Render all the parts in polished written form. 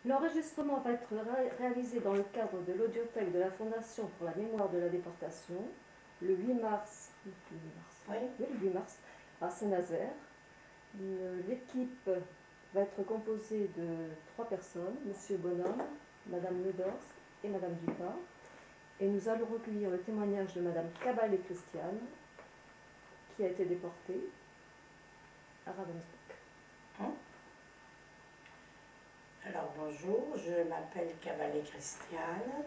L'enregistrement va être réalisé dans le cadre de l'audiothèque de la Fondation pour la mémoire de la déportation, le 8 mars, Oui. le 8 mars à Saint-Nazaire. L'équipe va être composée de 3 personnes, M. Bonhomme, Mme Ledors et Mme Dupin. Et nous allons recueillir le témoignage de Mme Cabal-et-Christiane, qui a été déportée à Ravensbrück. Alors bonjour, je m'appelle Cabal-et-Christiane.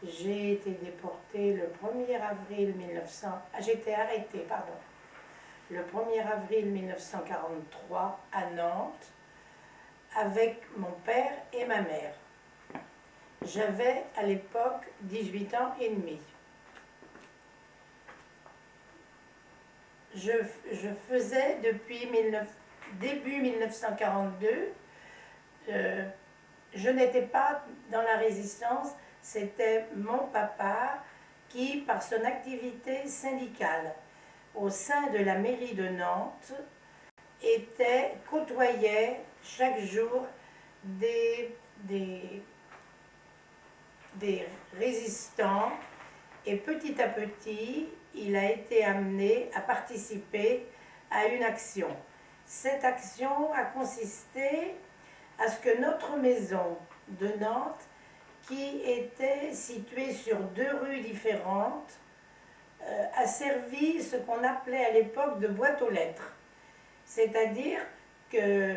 J'ai été déportée le 1er avril 1900... j'ai été arrêtée, pardon. Le 1er avril 1943 à Nantes avec mon père et ma mère. J'avais à l'époque 18 ans et demi. Je faisais depuis début 1942, je n'étais pas dans la résistance, c'était mon papa qui, par son activité syndicale au sein de la mairie de Nantes, côtoyait chaque jour des résistants, et petit à petit, il a été amené à participer à une action. Cette action a consisté à ce que notre maison de Nantes, qui était située sur 2 rues différentes, a servi ce qu'on appelait à l'époque de boîte aux lettres. C'est-à-dire que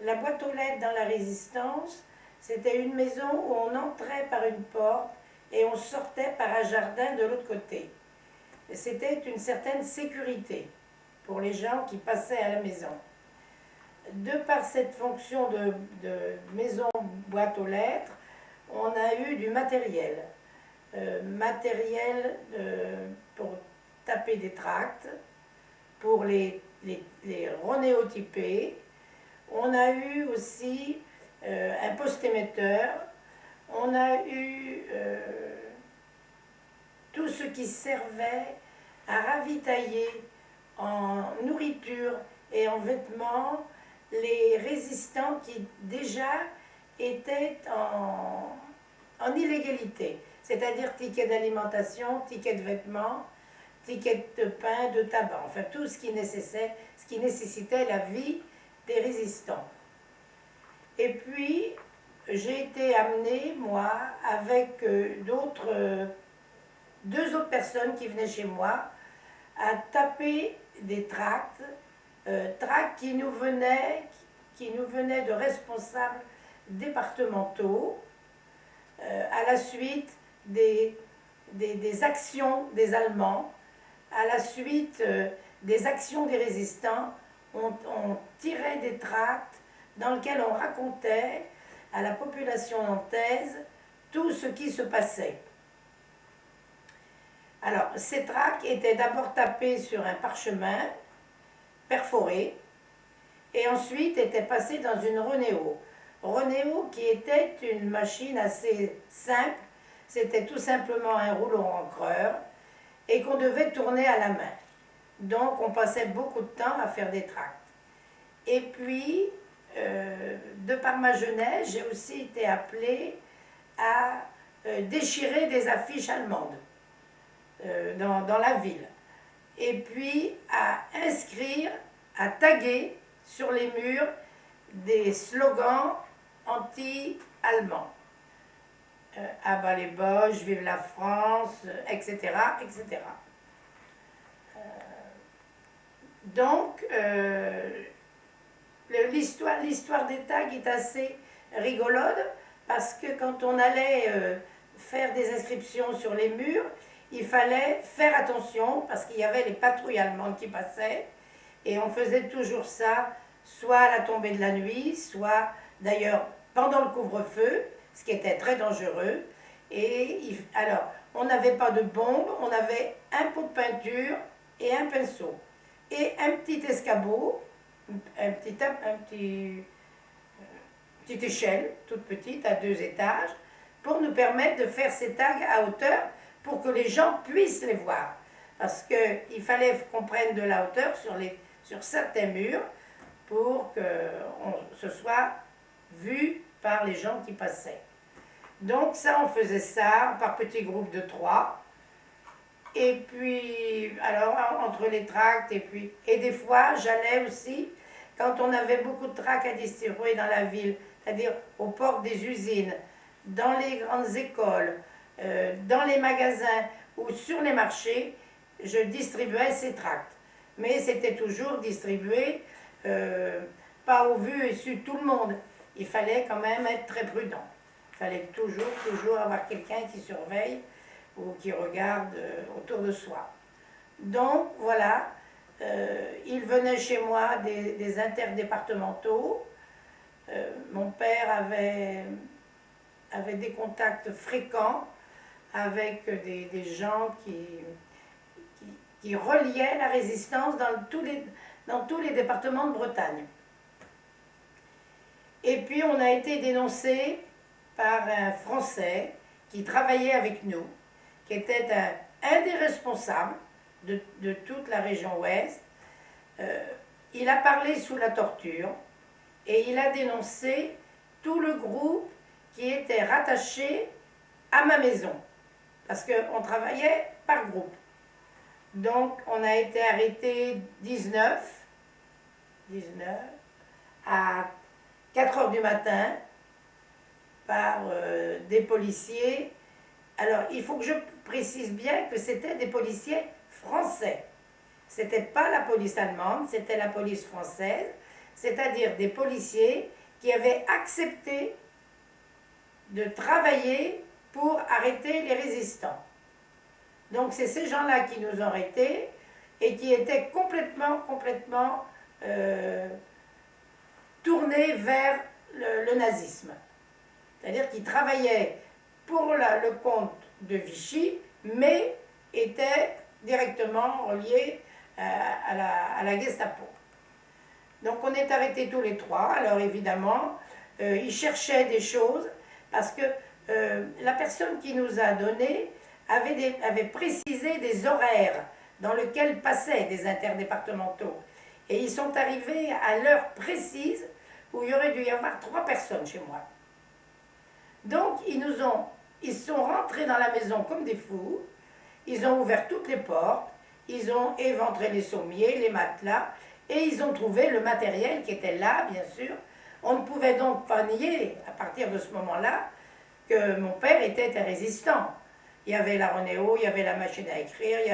la boîte aux lettres dans la Résistance, c'était une maison où on entrait par une porte et on sortait par un jardin de l'autre côté. C'était une certaine sécurité pour les gens qui passaient à la maison. De par cette fonction de maison boîte aux lettres, on a eu du matériel. Pour taper des tracts, pour les renéotyper. On a eu aussi un post-émetteur. On a eu tout ce qui servait à ravitailler en nourriture et en vêtements les résistants qui déjà étaient en illégalité, c'est-à-dire tickets d'alimentation, tickets de vêtements, tickets de pain, de tabac, enfin tout ce qui nécessitait la vie des résistants. Et puis, j'ai été amenée, moi, avec 2 autres personnes qui venaient chez moi, à taper des tracts, tracts qui nous venaient de responsables départementaux, à la suite des actions des Allemands, à la suite des actions des résistants. On tirait des tracts dans lesquels on racontait à la population nantaise tout ce qui se passait. Alors, ces tracts étaient d'abord tapés sur un parchemin perforé et ensuite étaient passés dans une Renéo. Renéo qui était une machine assez simple, c'était tout simplement un rouleau encreur et qu'on devait tourner à la main. Donc on passait beaucoup de temps à faire des tracts. Et puis, de par ma jeunesse, j'ai aussi été appelée à déchirer des affiches allemandes dans la ville. Et puis à inscrire, à taguer sur les murs des slogans anti-allemands. Abat les Boches, vive la France, etc. etc. Donc, l'histoire des tags est assez rigolote parce que quand on allait faire des inscriptions sur les murs, il fallait faire attention parce qu'il y avait les patrouilles allemandes qui passaient et on faisait toujours ça, soit à la tombée de la nuit, soit d'ailleurs pendant le couvre-feu, ce qui était très dangereux. Et alors, on n'avait pas de bombe, on avait un pot de peinture et un pinceau et un petit escabeau, petite échelle toute petite à 2 étages pour nous permettre de faire ces tags à hauteur pour que les gens puissent les voir. Parce qu'il fallait qu'on prenne de la hauteur sur certains murs pour que ce soit vu par les gens qui passaient. Donc ça, on faisait ça par petits groupes de 3. Et puis, alors, entre les tracts, et des fois, j'allais aussi, quand on avait beaucoup de tracts à distribuer dans la ville, c'est-à-dire aux portes des usines, dans les grandes écoles, dans les magasins ou sur les marchés, je distribuais ces tracts. Mais c'était toujours distribué, pas au vu et su de tout le monde. Il fallait quand même être très prudent. Il fallait toujours avoir quelqu'un qui surveille ou qui regarde autour de soi. Donc voilà, il venait chez moi des interdépartementaux. Mon père avait des contacts fréquents avec des gens qui reliaient la résistance dans tous les départements de Bretagne. Et puis on a été dénoncé par un Français qui travaillait avec nous, qui était un des responsables de toute la région ouest. Il a parlé sous la torture et il a dénoncé tout le groupe qui était rattaché à ma maison, parce qu'on travaillait par groupe. Donc on a été arrêté 19 à 4 heures du matin par des policiers. Alors, il faut que je précise bien que c'était des policiers français. Ce n'était pas la police allemande, c'était la police française, c'est-à-dire des policiers qui avaient accepté de travailler pour arrêter les résistants. Donc, c'est ces gens-là qui nous ont arrêtés et qui étaient complètement tournés vers le nazisme. C'est-à-dire qu'ils travaillaient pour le compte de Vichy, mais étaient directement reliés à la Gestapo. Donc on est arrêtés tous les 3. Alors évidemment, ils cherchaient des choses, parce que la personne qui nous a donné avait précisé des horaires dans lesquels passaient des interdépartementaux. Et ils sont arrivés à l'heure précise où il y aurait dû y avoir 3 personnes chez moi. Donc ils sont rentrés dans la maison comme des fous, ils ont ouvert toutes les portes, ils ont éventré les sommiers, les matelas, et ils ont trouvé le matériel qui était là, bien sûr. On ne pouvait donc pas nier, à partir de ce moment-là, que mon père était un résistant. Il y avait la Renéo, il y avait la machine à écrire, il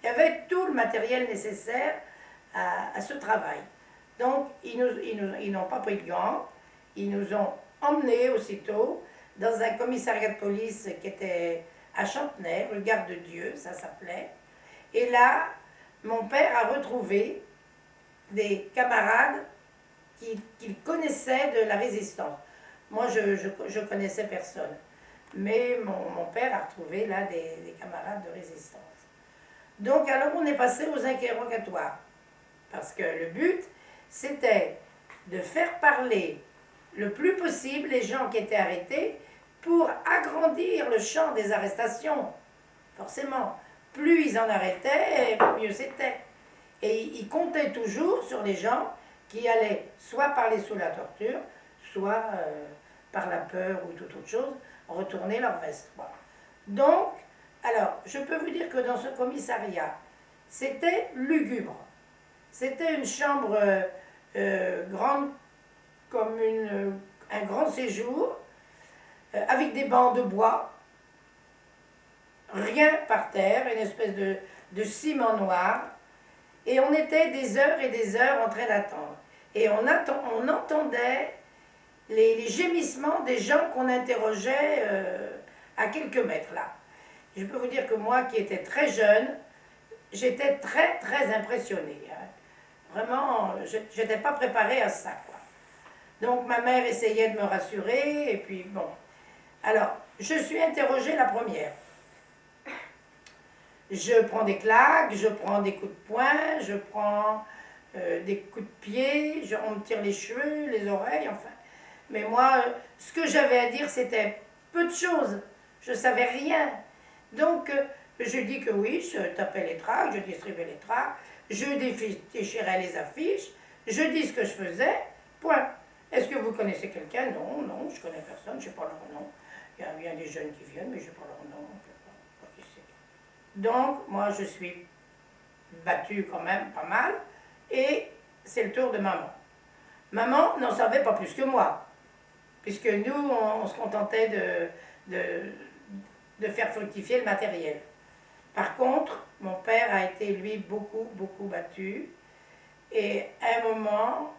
y avait tout le matériel nécessaire à ce travail. Donc, ils n'ont pas pris de gants, ils nous ont emmenés aussitôt dans un commissariat de police qui était à Chantenay, rue Garde-Dieu, ça s'appelait. Et là, mon père a retrouvé des camarades qu'il connaissait de la résistance. Moi, je connaissais personne. Mais mon père a retrouvé là des camarades de résistance. Donc, alors, on est passé aux interrogatoires. Parce que le but, c'était de faire parler le plus possible les gens qui étaient arrêtés pour agrandir le champ des arrestations. Forcément, plus ils en arrêtaient, mieux c'était. Et ils comptaient toujours sur les gens qui allaient soit parler sous la torture, soit par la peur ou toute autre chose, retourner leur veste. Voilà. Donc, alors, je peux vous dire que dans ce commissariat, c'était lugubre. C'était une chambre grande comme un grand séjour, avec des bancs de bois, rien par terre, une espèce de ciment noir, et on était des heures et des heures en train d'attendre. Et on entendait les gémissements des gens qu'on interrogeait à quelques mètres là. Je peux vous dire que moi, qui étais très jeune, j'étais très très impressionnée. Hein. Vraiment, je n'étais pas préparée à ça, quoi. Donc ma mère essayait de me rassurer, et puis bon. Alors, je suis interrogée la première. Je prends des claques, je prends des coups de poing, je prends des coups de pied, on me tire les cheveux, les oreilles, enfin. Mais moi, ce que j'avais à dire, c'était peu de choses. Je ne savais rien. Donc, je dis que oui, je tapais les tracts, je distribuais les tracts, je déchirais les affiches, je dis ce que je faisais, point. Est-ce que vous connaissez quelqu'un? Non, non, je connais personne, je ne sais pas leur nom. Il y a bien des jeunes qui viennent, mais je ne sais pas leur nom. Je sais pas qui c'est. Donc, moi, je suis battue quand même pas mal. Et c'est le tour de maman. Maman n'en savait pas plus que moi, puisque nous, on se contentait de faire fructifier le matériel. Par contre, mon père a été, lui, beaucoup, beaucoup battu. Et à un moment,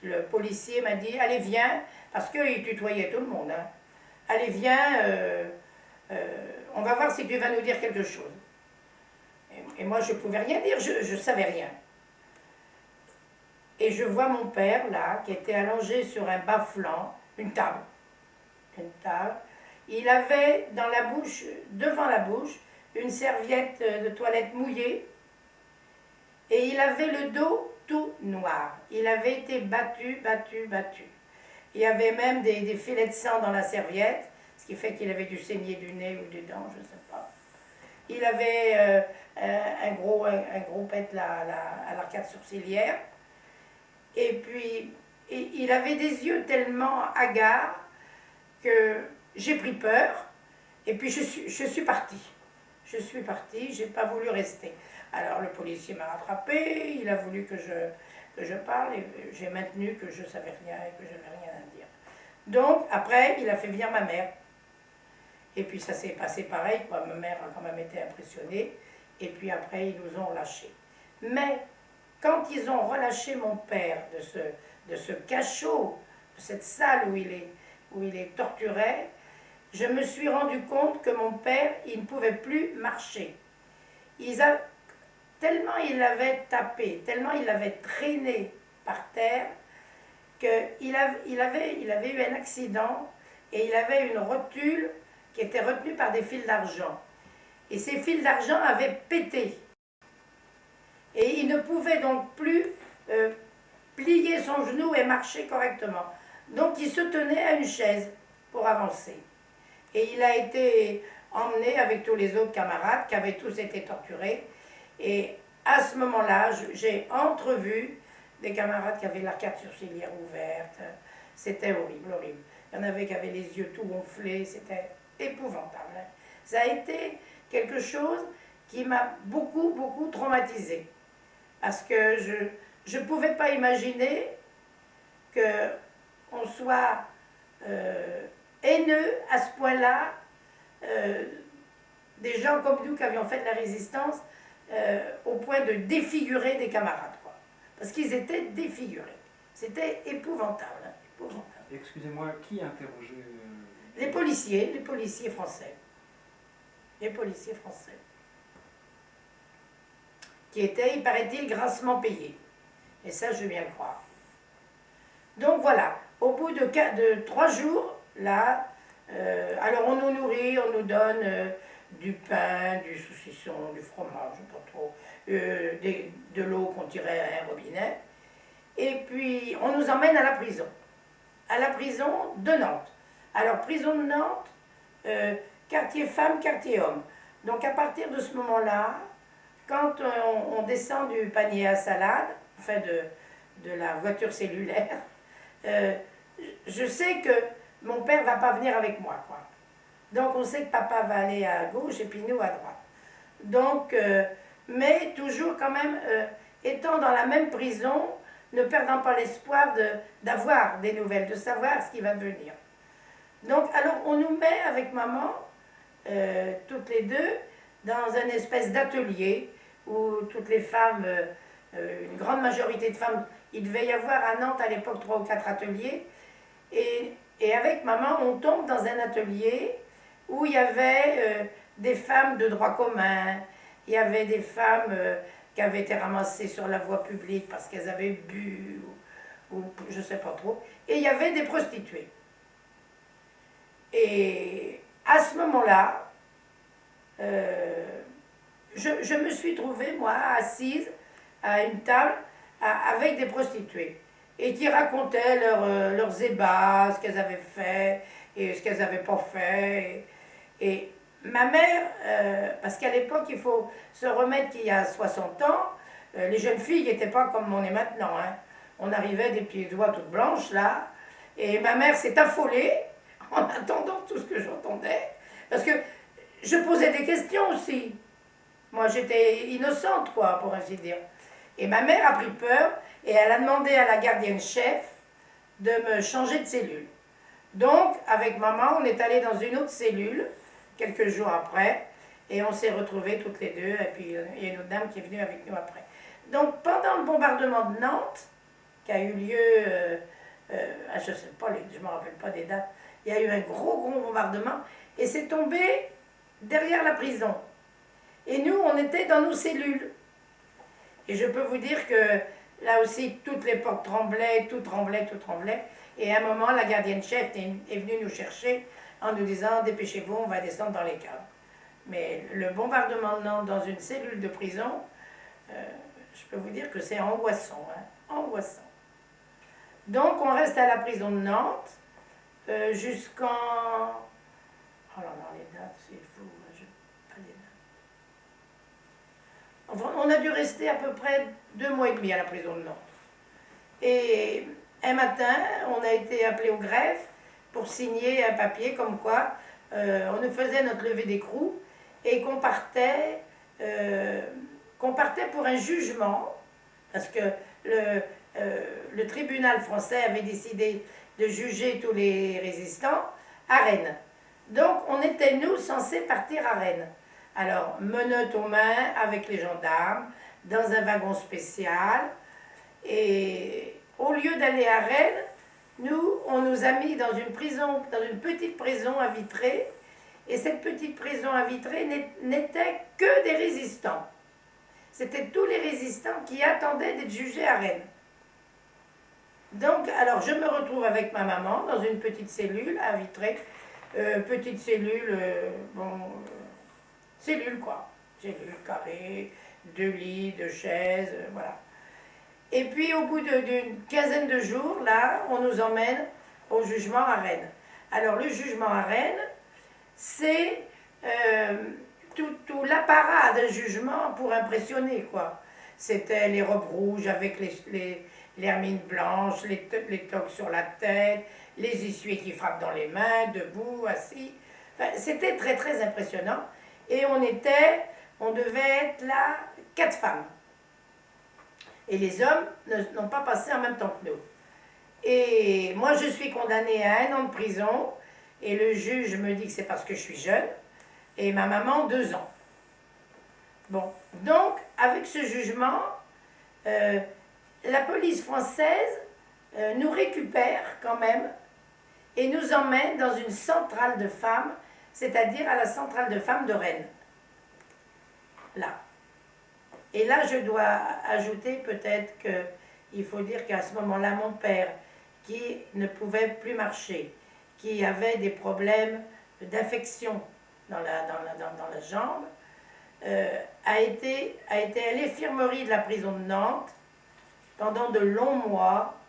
le policier m'a dit, allez, viens, parce qu'il tutoyait tout le monde. Hein. Allez, viens, on va voir si tu vas nous dire quelque chose. Et moi, je ne pouvais rien dire, je ne savais rien. Et je vois mon père, là, qui était allongé sur un bas-flanc, une table. Une table. Il avait dans la bouche, devant la bouche, une serviette de toilette mouillée. Et il avait le dos tout noir. Il avait été battu, battu, battu. Il y avait même des filets de sang dans la serviette, ce qui fait qu'il avait dû saigner du nez ou des dents, je ne sais pas. Il avait un gros pet à l'arcade sourcilière. Et puis, il avait des yeux tellement hagards que j'ai pris peur. Et puis, je suis partie. Je suis partie, je n'ai pas voulu rester. Alors, le policier m'a rattrapé, il a voulu que je parle, et j'ai maintenu que je ne savais rien et que je n'avais rien à dire. Donc, après, il a fait venir ma mère. Et puis, ça s'est passé pareil, quoi. Ma mère a quand même été impressionnée. Et puis, après, ils nous ont relâchés. Mais, quand ils ont relâché mon père de ce cachot, de cette salle où il est torturé, je me suis rendu compte que mon père, il ne pouvait plus marcher. Tellement il l'avait tapé, tellement il l'avait traîné par terre, qu'il avait eu un accident et il avait une rotule qui était retenue par des fils d'argent. Et ces fils d'argent avaient pété. Et il ne pouvait donc plus plier son genou et marcher correctement. Donc il se tenait à une chaise pour avancer. Et il a été emmené avec tous les autres camarades qui avaient tous été torturés. Et à ce moment-là, j'ai entrevu des camarades qui avaient l'arcade sourcilière ouverte. C'était horrible, horrible. Il y en avait qui avaient les yeux tout gonflés, c'était épouvantable. Ça a été quelque chose qui m'a beaucoup, beaucoup traumatisée. Parce que je ne pouvais pas imaginer qu'on soit haineux à ce point-là, des gens comme nous qui avions fait de la résistance, au point de défigurer des camarades, quoi. Parce qu'ils étaient défigurés. C'était épouvantable, hein, épouvantable. Excusez-moi, qui a interrogé Les policiers français. Les policiers français. Qui étaient, il paraît-il, grassement payés. Et ça, je veux bien le croire. Donc voilà, au bout de 3 jours, là, alors on nous nourrit, on nous donne du pain, du saucisson, du fromage, pas trop, de l'eau qu'on tirait à un robinet. Et puis on nous emmène à la prison de Nantes. Alors prison de Nantes, quartier femmes, quartier hommes. Donc à partir de ce moment-là, quand on descend du panier à salade, enfin de la voiture cellulaire, je sais que mon père ne va pas venir avec moi, quoi. Donc on sait que papa va aller à gauche et puis nous à droite. Donc, mais toujours quand même, étant dans la même prison, ne perdant pas l'espoir d'avoir des nouvelles, de savoir ce qui va devenir. Donc alors on nous met avec maman, toutes les deux, dans une espèce d'atelier où toutes les femmes, une grande majorité de femmes, il devait y avoir à Nantes à l'époque 3 ou 4 ateliers, et avec maman on tombe dans un atelier où il y avait des femmes de droit commun, il y avait des femmes qui avaient été ramassées sur la voie publique parce qu'elles avaient bu, ou je ne sais pas trop, et il y avait des prostituées. Et à ce moment-là, je me suis trouvée, moi, assise à une table avec des prostituées et qui racontaient leurs ébats, ce qu'elles avaient fait et ce qu'elles n'avaient pas fait. Et ma mère, parce qu'à l'époque, il faut se remettre qu'il y a 60 ans, les jeunes filles n'étaient pas comme on est maintenant. Hein. On arrivait des pieds et doigts toutes blanches, là. Et ma mère s'est affolée en attendant tout ce que j'entendais. Parce que je posais des questions aussi. Moi, j'étais innocente, quoi, pour ainsi dire. Et ma mère a pris peur et elle a demandé à la gardienne-chef de me changer de cellule. Donc, avec maman, on est allé dans une autre cellule, quelques jours après, et on s'est retrouvés toutes les deux, et puis il y a une autre dame qui est venue avec nous après. Donc, pendant le bombardement de Nantes, qui a eu lieu, je ne sais pas, je ne me rappelle pas des dates, il y a eu un gros bombardement, et c'est tombé derrière la prison. Et nous, on était dans nos cellules. Et je peux vous dire que là aussi, toutes les portes tremblaient, tout tremblait, tout tremblait. Et à un moment, la gardienne-chef est venue nous chercher en nous disant « Dépêchez-vous, on va descendre dans les caves ». Mais le bombardement de Nantes dans une cellule de prison, je peux vous dire que c'est angoissant, hein, angoissant. Donc, on reste à la prison de Nantes jusqu'en... Oh là là, les dates, c'est fou, je n'ai pas les dates. Enfin, on a dû rester à peu près 2 mois et demi à la prison de Nantes. Et un matin, on a été appelé au greffe pour signer un papier comme quoi on nous faisait notre levée d'écrou et qu'on partait pour un jugement, parce que le tribunal français avait décidé de juger tous les résistants à Rennes. Donc on était, nous, censés partir à Rennes. Alors, menottes aux mains avec les gendarmes, dans un wagon spécial. Et au lieu d'aller à Rennes, nous, on nous a mis dans une prison, dans une petite prison à Vitré. Et cette petite prison à Vitré n'était que des résistants. C'était tous les résistants qui attendaient d'être jugés à Rennes. Donc, alors, je me retrouve avec ma maman dans une petite cellule à Vitré. Petite cellule, cellule quoi. Cellule carrée, 2 lits, 2 chaises, voilà. Et puis, au bout d'une quinzaine de jours, là, on nous emmène au jugement à Rennes. Alors, le jugement à Rennes, c'est tout l'apparat d'un jugement pour impressionner, quoi. C'était les robes rouges avec les hermines blanches, les toques sur la tête, les essuies qui frappent dans les mains, debout, assis. Enfin, c'était très, très impressionnant. Et on devait être là 4 femmes. Et les hommes n'ont pas passé en même temps que nous. Et moi, je suis condamnée à 1 an de prison. Et le juge me dit que c'est parce que je suis jeune. Et ma maman, 2 ans. Bon, donc, avec ce jugement, la police française nous récupère quand même et nous emmène dans une centrale de femmes, c'est-à-dire à la centrale de femmes de Rennes. Là. Et là, je dois ajouter peut-être qu'il faut dire qu'à ce moment-là, mon père, qui ne pouvait plus marcher, qui avait des problèmes d'infection dans la jambe, a été à l'infirmerie de la prison de Nantes pendant de longs mois,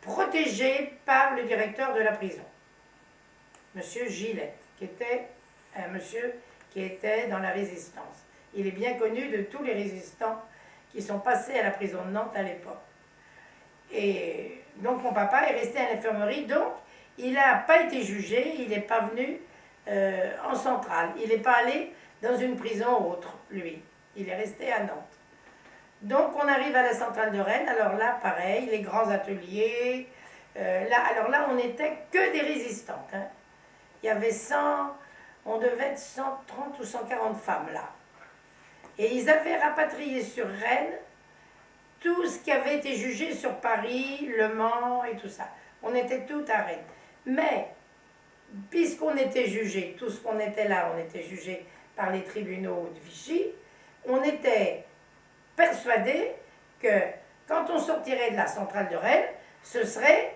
protégé par le directeur de la prison, monsieur Gillette, qui était un monsieur qui était dans la résistance. Il est bien connu de tous les résistants qui sont passés à la prison de Nantes à l'époque. Et donc mon papa est resté à l'infirmerie, donc il n'a pas été jugé, il n'est pas venu en centrale. Il n'est pas allé dans une prison autre, lui. Il est resté à Nantes. Donc on arrive à la centrale de Rennes, alors là pareil, les grands ateliers. Alors là on n'était que des résistantes. Hein. Il y avait on devait être 130 ou 140 femmes là. Et ils avaient rapatrié sur Rennes tout ce qui avait été jugé sur Paris, Le Mans et tout ça. On était toutes à Rennes. Mais, puisqu'on était jugés, tout ce qu'on était là, on était jugés par les tribunaux de Vichy, on était persuadés que quand on sortirait de la centrale de Rennes, ce serait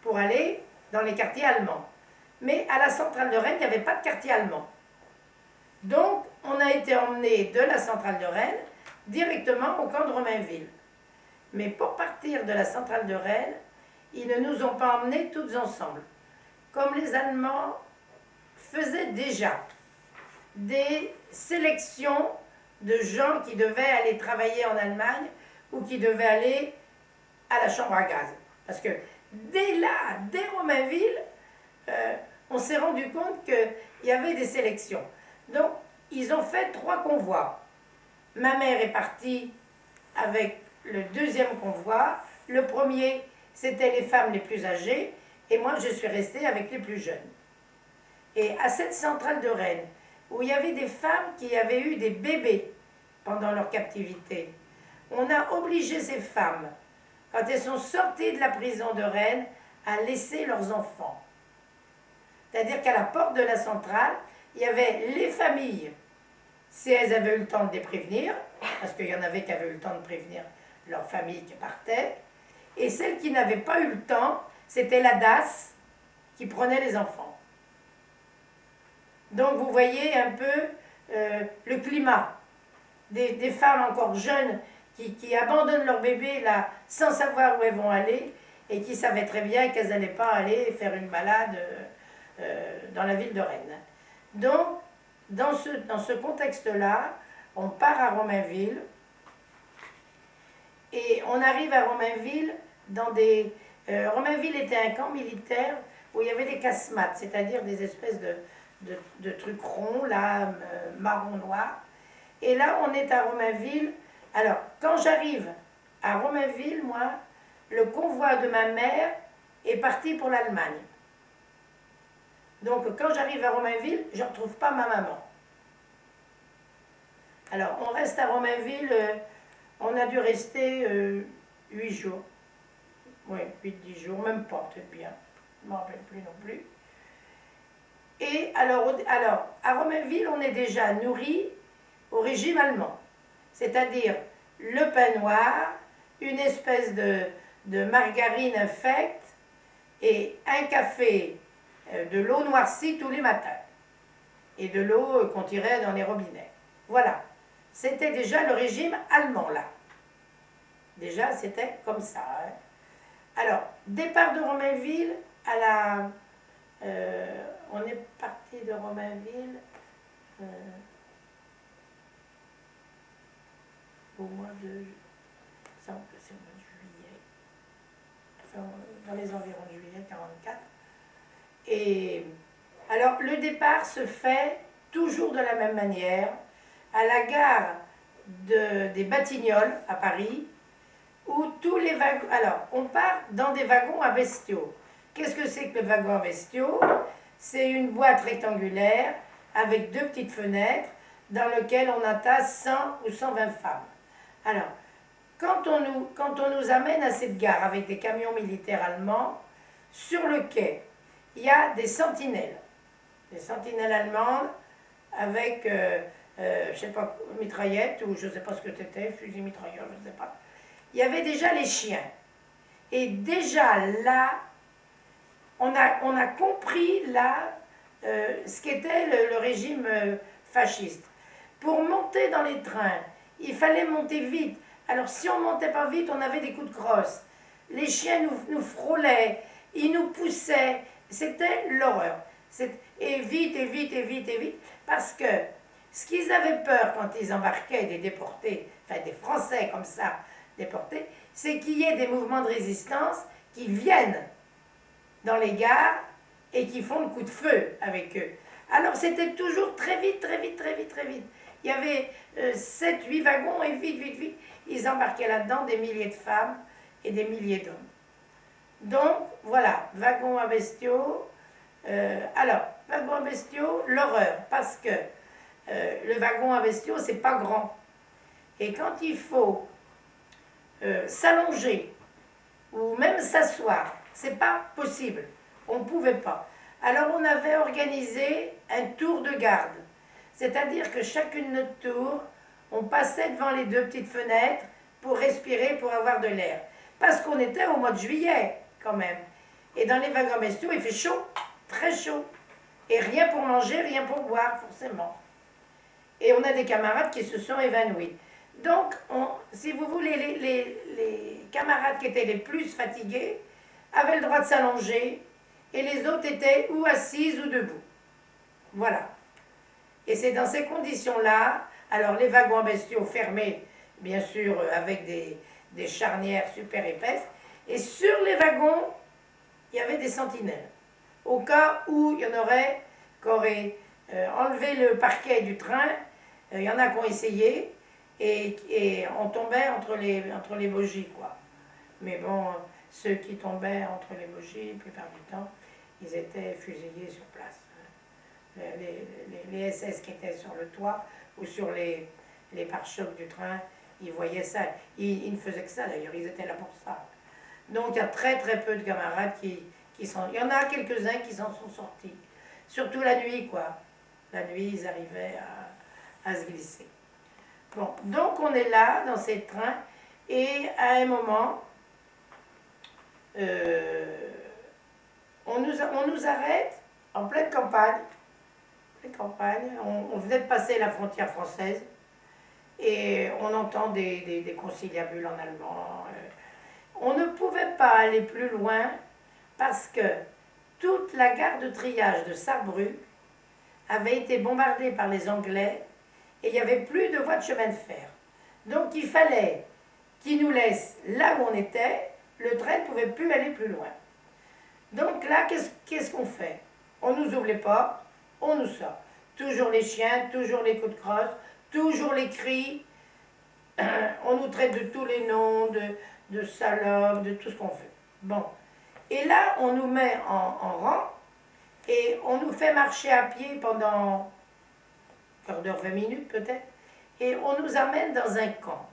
pour aller dans les quartiers allemands. Mais à la centrale de Rennes, il n'y avait pas de quartier allemand. Donc, on a été emmenés de la centrale de Rennes directement au camp de Romainville. Mais pour partir de la centrale de Rennes, ils ne nous ont pas emmenés toutes ensemble. Comme les Allemands faisaient déjà des sélections de gens qui devaient aller travailler en Allemagne ou qui devaient aller à la chambre à gaz. Parce que dès Romainville, on s'est rendu compte qu'il y avait des sélections. Donc, ils ont fait 3 convois. Ma mère est partie avec le 2e convoi. Le premier, c'était les femmes les plus âgées, et moi, je suis restée avec les plus jeunes. Et à cette centrale de Rennes, où il y avait des femmes qui avaient eu des bébés pendant leur captivité, on a obligé ces femmes, quand elles sont sorties de la prison de Rennes, à laisser leurs enfants. C'est-à-dire qu'à la porte de la centrale, il y avait les familles, si elles avaient eu le temps de les prévenir, parce qu'il y en avait qui avaient eu le temps de prévenir leur famille qui partait, et celles qui n'avaient pas eu le temps, c'était la DAS qui prenait les enfants. Donc vous voyez un peu le climat des femmes encore jeunes qui abandonnent leur bébé là sans savoir où elles vont aller et qui savaient très bien qu'elles n'allaient pas aller faire une balade dans la ville de Rennes. Donc, dans ce contexte-là, on part à Romainville et on arrive à Romainville dans des... Romainville était un camp militaire où il y avait des casemates, c'est-à-dire des espèces de trucs ronds, là, marron-noir. Et là, on est à Romainville. Alors, quand j'arrive à Romainville, moi, le convoi de ma mère est parti pour l'Allemagne. Donc, quand j'arrive à Romainville, je ne retrouve pas ma maman. Alors, on reste à Romainville, on a dû rester 8 jours. Oui, 8-10 jours, même pas, peut-être bien. Je ne me rappelle plus non plus. Et alors, à Romainville, on est déjà nourri au régime allemand. C'est-à-dire le pain noir, une espèce de margarine infecte et un café, de l'eau noircie tous les matins. Et de l'eau qu'on tirait dans les robinets. Voilà. C'était déjà le régime allemand, là. Déjà, c'était comme ça. Hein. Alors, départ de Romainville à la... on est parti de Romainville au mois de... Ça, c'est au mois de juillet. Enfin, dans les environs de juillet 44. Et alors, le départ se fait toujours de la même manière, à la gare des Batignolles, à Paris, où tous les wagons... Alors, on part dans des wagons à bestiaux. Qu'est-ce que c'est que le wagon à bestiaux? C'est une boîte rectangulaire avec 2 petites fenêtres dans lequel on entasse 100 ou 120 femmes. Alors, quand on nous amène à cette gare avec des camions militaires allemands, sur le quai, il y a des sentinelles allemandes avec, je ne sais pas, mitraillettes ou je ne sais pas ce que c'était, fusil mitrailleur, je ne sais pas. Il y avait déjà les chiens. Et déjà là, on a compris là ce qu'était le régime fasciste. Pour monter dans les trains, il fallait monter vite. Alors si on ne montait pas vite, on avait des coups de crosse. Les chiens nous frôlaient, ils nous poussaient. C'était l'horreur. Et vite, et vite, et vite, et vite. Parce que ce qu'ils avaient peur quand ils embarquaient des déportés, enfin des Français comme ça, déportés, c'est qu'il y ait des mouvements de résistance qui viennent dans les gares et qui font le coup de feu avec eux. Alors c'était toujours très vite, très vite, très vite, très vite. Il y avait 7-8 wagons et vite, vite, vite, ils embarquaient là-dedans des milliers de femmes et des milliers d'hommes. Donc voilà, wagon à bestiaux. Alors, wagon à bestiaux, l'horreur, parce que le wagon à bestiaux, c'est pas grand. Et quand il faut s'allonger ou même s'asseoir, c'est pas possible. On ne pouvait pas. Alors on avait organisé un tour de garde. C'est-à-dire que chacune de notre tour, on passait devant les 2 petites fenêtres pour respirer, pour avoir de l'air. Parce qu'on était au mois de juillet, quand même. Et dans les wagons bestiaux, il fait chaud, très chaud. Et rien pour manger, rien pour boire, forcément. Et on a des camarades qui se sont évanouis. Donc, si vous voulez, les camarades qui étaient les plus fatigués avaient le droit de s'allonger, et les autres étaient ou assises ou debout. Voilà. Et c'est dans ces conditions-là, alors les wagons à bestiaux fermés, bien sûr, avec des charnières super épaisses, Et sur les wagons, il y avait des sentinelles. Au cas où il y en aurait qui auraient enlevé le parquet du train, il y en a qui ont essayé et on tombait entre les bogies, quoi. Mais bon, ceux qui tombaient entre les bogies, la plupart du temps, ils étaient fusillés sur place. Les SS qui étaient sur le toit ou sur les pare-chocs du train, ils voyaient ça. Ils ne faisaient que ça d'ailleurs, ils étaient là pour ça. Donc il y a très très peu de camarades qui sont... Il y en a quelques-uns qui s'en sont sortis. Surtout la nuit, quoi. La nuit, ils arrivaient à se glisser. Bon, donc on est là, dans ces trains, et à un moment, on nous arrête en pleine campagne. On venait de passer la frontière française, et on entend des conciliabules en allemand. On ne pouvait pas aller plus loin parce que toute la gare de triage de Sarrebruck avait été bombardée par les Anglais et il n'y avait plus de voie de chemin de fer. Donc il fallait qu'ils nous laissent là où on était, le train ne pouvait plus aller plus loin. Donc là, qu'est-ce qu'on fait? On nous ouvre les portes, on nous sort. Toujours les chiens, toujours les coups de crosse, toujours les cris. On nous traite de tous les noms, de salopes, de tout ce qu'on veut. Bon. Et là, on nous met en rang et on nous fait marcher à pied pendant quart d'heure, 20 minutes peut-être, et on nous amène dans un camp.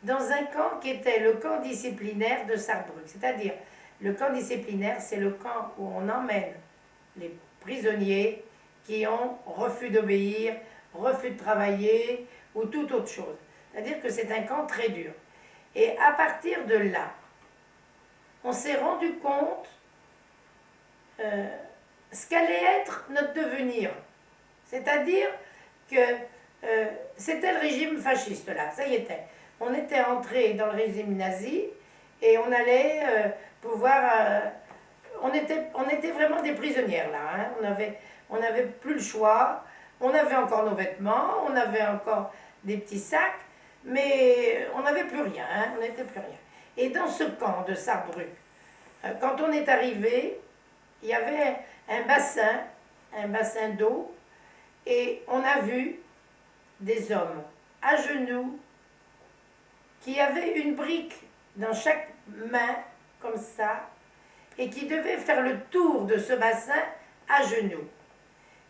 Dans un camp qui était le camp disciplinaire de Sarrebruck. C'est-à-dire, le camp disciplinaire, c'est le camp où on emmène les prisonniers qui ont refus d'obéir, refus de travailler ou toute autre chose. C'est-à-dire que c'est un camp très dur. Et à partir de là, on s'est rendu compte ce qu'allait être notre devenir. C'est-à-dire que c'était le régime fasciste, là, ça y était. On était entré dans le régime nazi et on allait pouvoir... on était vraiment des prisonnières, là. Hein. On n'avait plus le choix. On avait encore nos vêtements, on avait encore des petits sacs, mais on n'avait plus rien, hein, on n'était plus rien. Et dans ce camp de Sarrebruck, quand on est arrivé, il y avait un bassin d'eau, et on a vu des hommes à genoux qui avaient une brique dans chaque main, comme ça, et qui devaient faire le tour de ce bassin à genoux.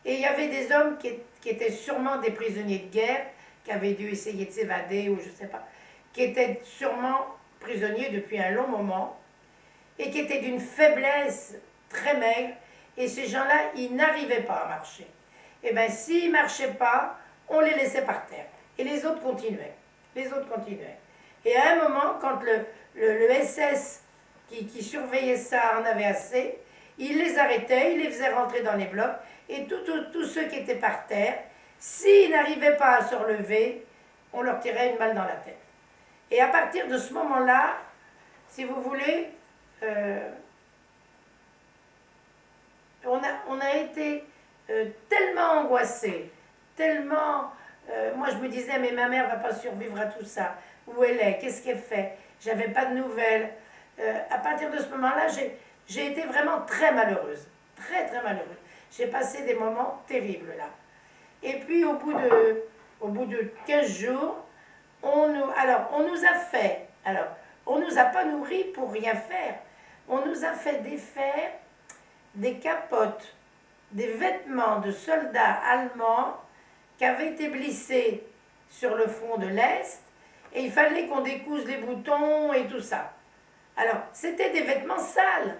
Et il y avait des hommes qui étaient sûrement des prisonniers de guerre, qui avaient dû essayer de s'évader, ou je ne sais pas, qui étaient sûrement prisonniers depuis un long moment, et qui étaient d'une faiblesse très maigre, et ces gens-là, ils n'arrivaient pas à marcher. Et bien, s'ils ne marchaient pas, on les laissait par terre. Et les autres continuaient. Et à un moment, quand le SS qui surveillait ça en avait assez, il les arrêtait, il les faisait rentrer dans les blocs, et tous ceux qui étaient par terre, s'ils n'arrivaient pas à se relever, on leur tirait une balle dans la tête. Et à partir de ce moment-là, si vous voulez, on a été tellement angoissés, tellement... moi je me disais, mais ma mère ne va pas survivre à tout ça. Où elle est? Qu'est-ce qu'elle fait? J'avais pas de nouvelles. À partir de ce moment-là, j'ai été vraiment très malheureuse. Très très malheureuse. J'ai passé des moments terribles là. Et puis au bout de 15 jours, on nous a pas nourris pour rien faire. On nous a fait défaire des capotes, des vêtements de soldats allemands qui avaient été blessés sur le front de l'Est, et il fallait qu'on découse les boutons et tout ça. Alors, c'était des vêtements sales.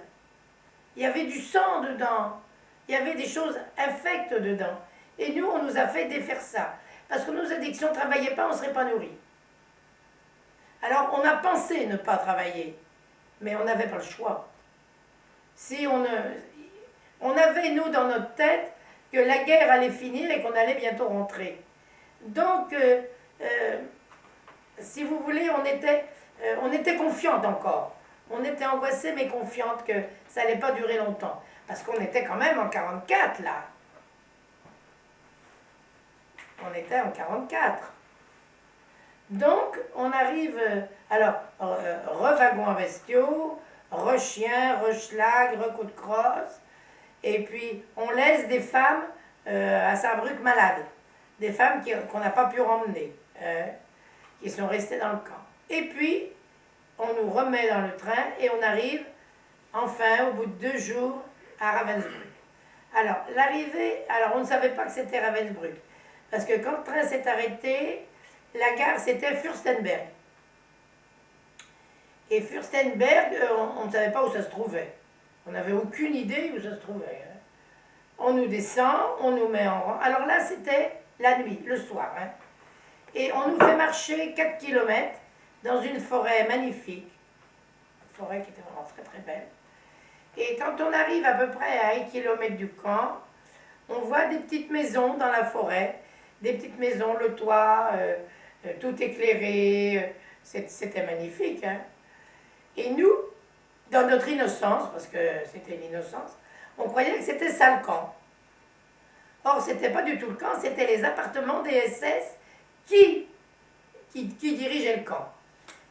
Il y avait du sang dedans. Il y avait des choses infectes dedans. Et nous, on nous a fait défaire ça. Parce qu'on nous a dit que si on ne travaillait pas, on ne serait pas nourris. Alors, on a pensé ne pas travailler. Mais on n'avait pas le choix. Si on avait, nous, dans notre tête, que la guerre allait finir et qu'on allait bientôt rentrer. Donc, si vous voulez, on était confiante encore. On était angoissés mais confiante que ça n'allait pas durer longtemps. Parce qu'on était quand même en 44 là. On était en 44. Donc on arrive Alors, rewagon à bestiaux, re-chien, re-schlag, re-coup de crosse. Et puis, on laisse des femmes à Saarbrück malades. Des femmes qu'on n'a pas pu ramener, qui sont restées dans le camp. Et puis, on nous remet dans le train et on arrive, enfin, au bout de 2 jours, à Ravensbrück. Alors, l'arrivée, alors on ne savait pas que c'était Ravensbrück. Parce que quand le train s'est arrêté, la gare c'était Fürstenberg. Et Fürstenberg, on ne savait pas où ça se trouvait. On n'avait aucune idée où ça se trouvait. Hein. On nous descend, on nous met en rang. Alors là, c'était la nuit, le soir. Hein. Et on nous fait marcher 4 km dans une forêt magnifique. Une forêt qui était vraiment très très belle. Et quand on arrive à peu près à 1 km du camp, on voit des petites maisons dans la forêt. Des petites maisons, le toit, tout éclairé. C'était magnifique. Hein. Et nous, dans notre innocence, parce que c'était l'innocence, on croyait que c'était ça le camp. Or, c'était pas du tout le camp, c'était les appartements des SS qui dirigeaient le camp.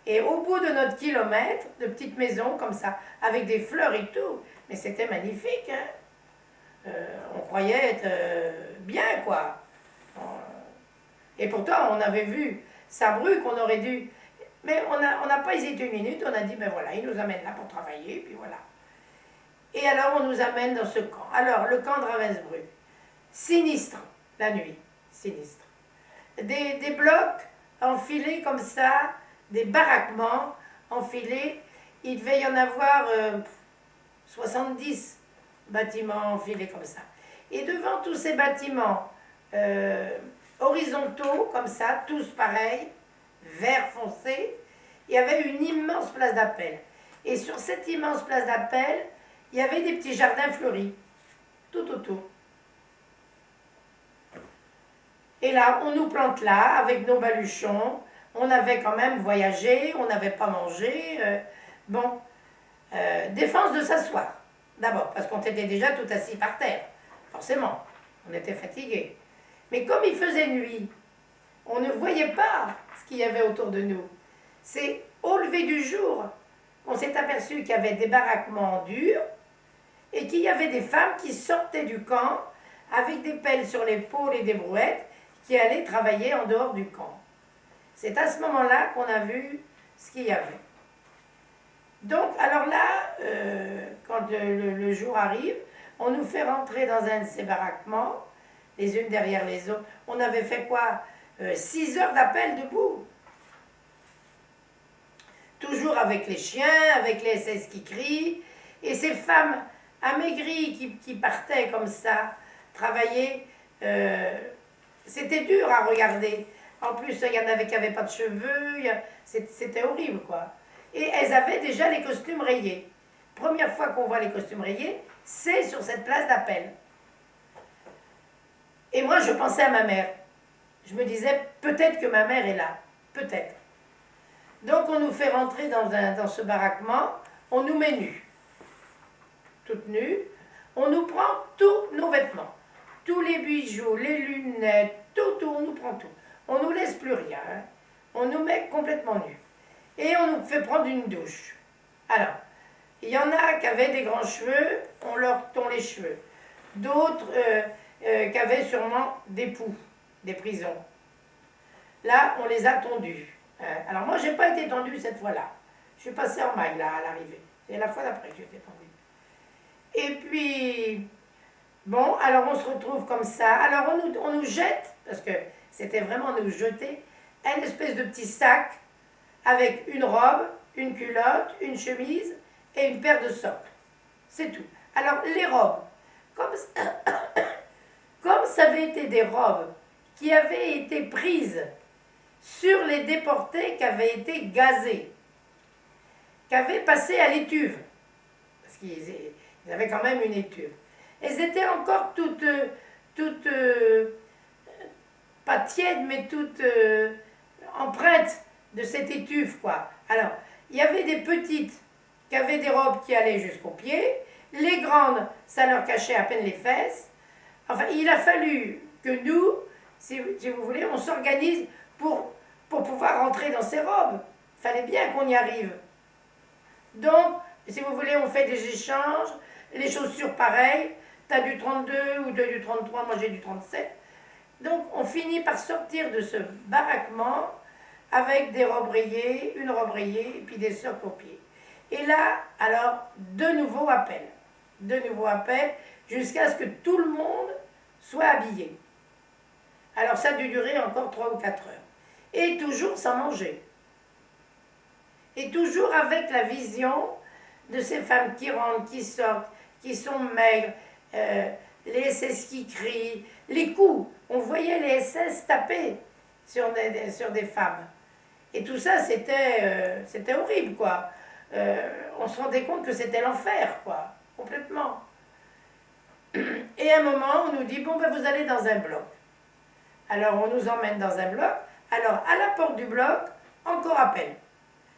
Et au bout de notre kilomètre, de petites maisons comme ça, avec des fleurs et tout, mais c'était magnifique. Hein. On croyait être bien, quoi. Et pourtant, on avait vu Saarbrück, on aurait dû... Mais on n'a pas hésité une minute, on a dit, ben voilà, il nous amène là pour travailler, puis voilà. Et alors, on nous amène dans ce camp. Alors, le camp de Ravensbrück, sinistre, la nuit, sinistre. Des blocs enfilés comme ça, des baraquements enfilés. Il devait y en avoir 70 bâtiments enfilés comme ça. Et devant tous ces bâtiments horizontaux, comme ça, tous pareils, vert foncé, il y avait une immense place d'appel. Et sur cette immense place d'appel, il y avait des petits jardins fleuris, tout autour. Et là, on nous plante là, avec nos baluchons. On avait quand même voyagé, on n'avait pas mangé. Défense de s'asseoir. D'abord, parce qu'on était déjà tout assis par terre. Forcément, on était fatigués. Mais comme il faisait nuit, on ne voyait pas ce qu'il y avait autour de nous. C'est au lever du jour qu'on s'est aperçu qu'il y avait des baraquements durs et qu'il y avait des femmes qui sortaient du camp avec des pelles sur l'épaule et des brouettes qui allaient travailler en dehors du camp. C'est à ce moment-là qu'on a vu ce qu'il y avait. Donc, alors là, quand le jour arrive, on nous fait rentrer dans un de ces baraquements, les unes derrière les autres. On avait fait quoi 6 heures d'appel debout. Toujours avec les chiens, avec les SS qui crient. Et ces femmes amaigries qui partaient comme ça, travailler, c'était dur à regarder. En plus, il y en avait qui n'avaient pas de cheveux, c'était horrible, quoi. Et elles avaient déjà les costumes rayés. Première fois qu'on voit les costumes rayés, c'est sur cette place d'appel. Et moi, je pensais à ma mère. Je me disais, peut-être que ma mère est là. Peut-être. Donc, on nous fait rentrer dans ce baraquement, on nous met nus. Toutes nues. On nous prend tous nos vêtements. Tous les bijoux, les lunettes, tout, on nous prend tout. On ne nous laisse plus rien. Hein. On nous met complètement nus. Et on nous fait prendre une douche. Alors, il y en a qui avaient des grands cheveux, on leur tond les cheveux. D'autres qui avaient sûrement des poux, des prisons. Là, on les a tondus. Alors moi, je n'ai pas été tendue cette fois-là. Je suis passée en maille là, à l'arrivée. C'est la fois d'après que j'ai été tendue. Et puis, bon, alors on se retrouve comme ça. Alors on nous jette, parce que c'était vraiment nous jeter, un espèce de petit sac avec une robe, une culotte, une chemise et une paire de socles. C'est tout. Alors les robes, comme ça avait été des robes qui avaient été prises sur les déportés qui avaient été gazés, qui avaient passé à l'étuve, parce qu'ils avaient quand même une étuve. Elles étaient encore toutes pas tièdes, mais toutes empreintes de cette étuve, quoi. Alors, il y avait des petites qui avaient des robes qui allaient jusqu'aux pieds, les grandes, ça leur cachait à peine les fesses. Enfin, il a fallu que nous, si vous voulez, on s'organise pour pouvoir rentrer dans ces robes. Fallait bien qu'on y arrive. Donc, si vous voulez, on fait des échanges, les chaussures pareilles, tu as du 32 ou du 33, moi j'ai du 37. Donc, on finit par sortir de ce baraquement avec des robes rayées, une robe rayée, et puis des socles aux pieds. Et là, alors, de nouveau appel, jusqu'à ce que tout le monde soit habillé. Alors, ça a dû durer encore 3 ou 4 heures. Et toujours sans manger. Et toujours avec la vision de ces femmes qui rentrent, qui sortent, qui sont maigres, les SS qui crient, les coups. On voyait les SS taper sur des femmes. Et tout ça, c'était horrible, quoi. On se rendait compte que c'était l'enfer, quoi, complètement. Et à un moment, on nous dit, bon, ben, vous allez dans un bloc. Alors, on nous emmène dans un bloc. Alors, à la porte du bloc, encore appel.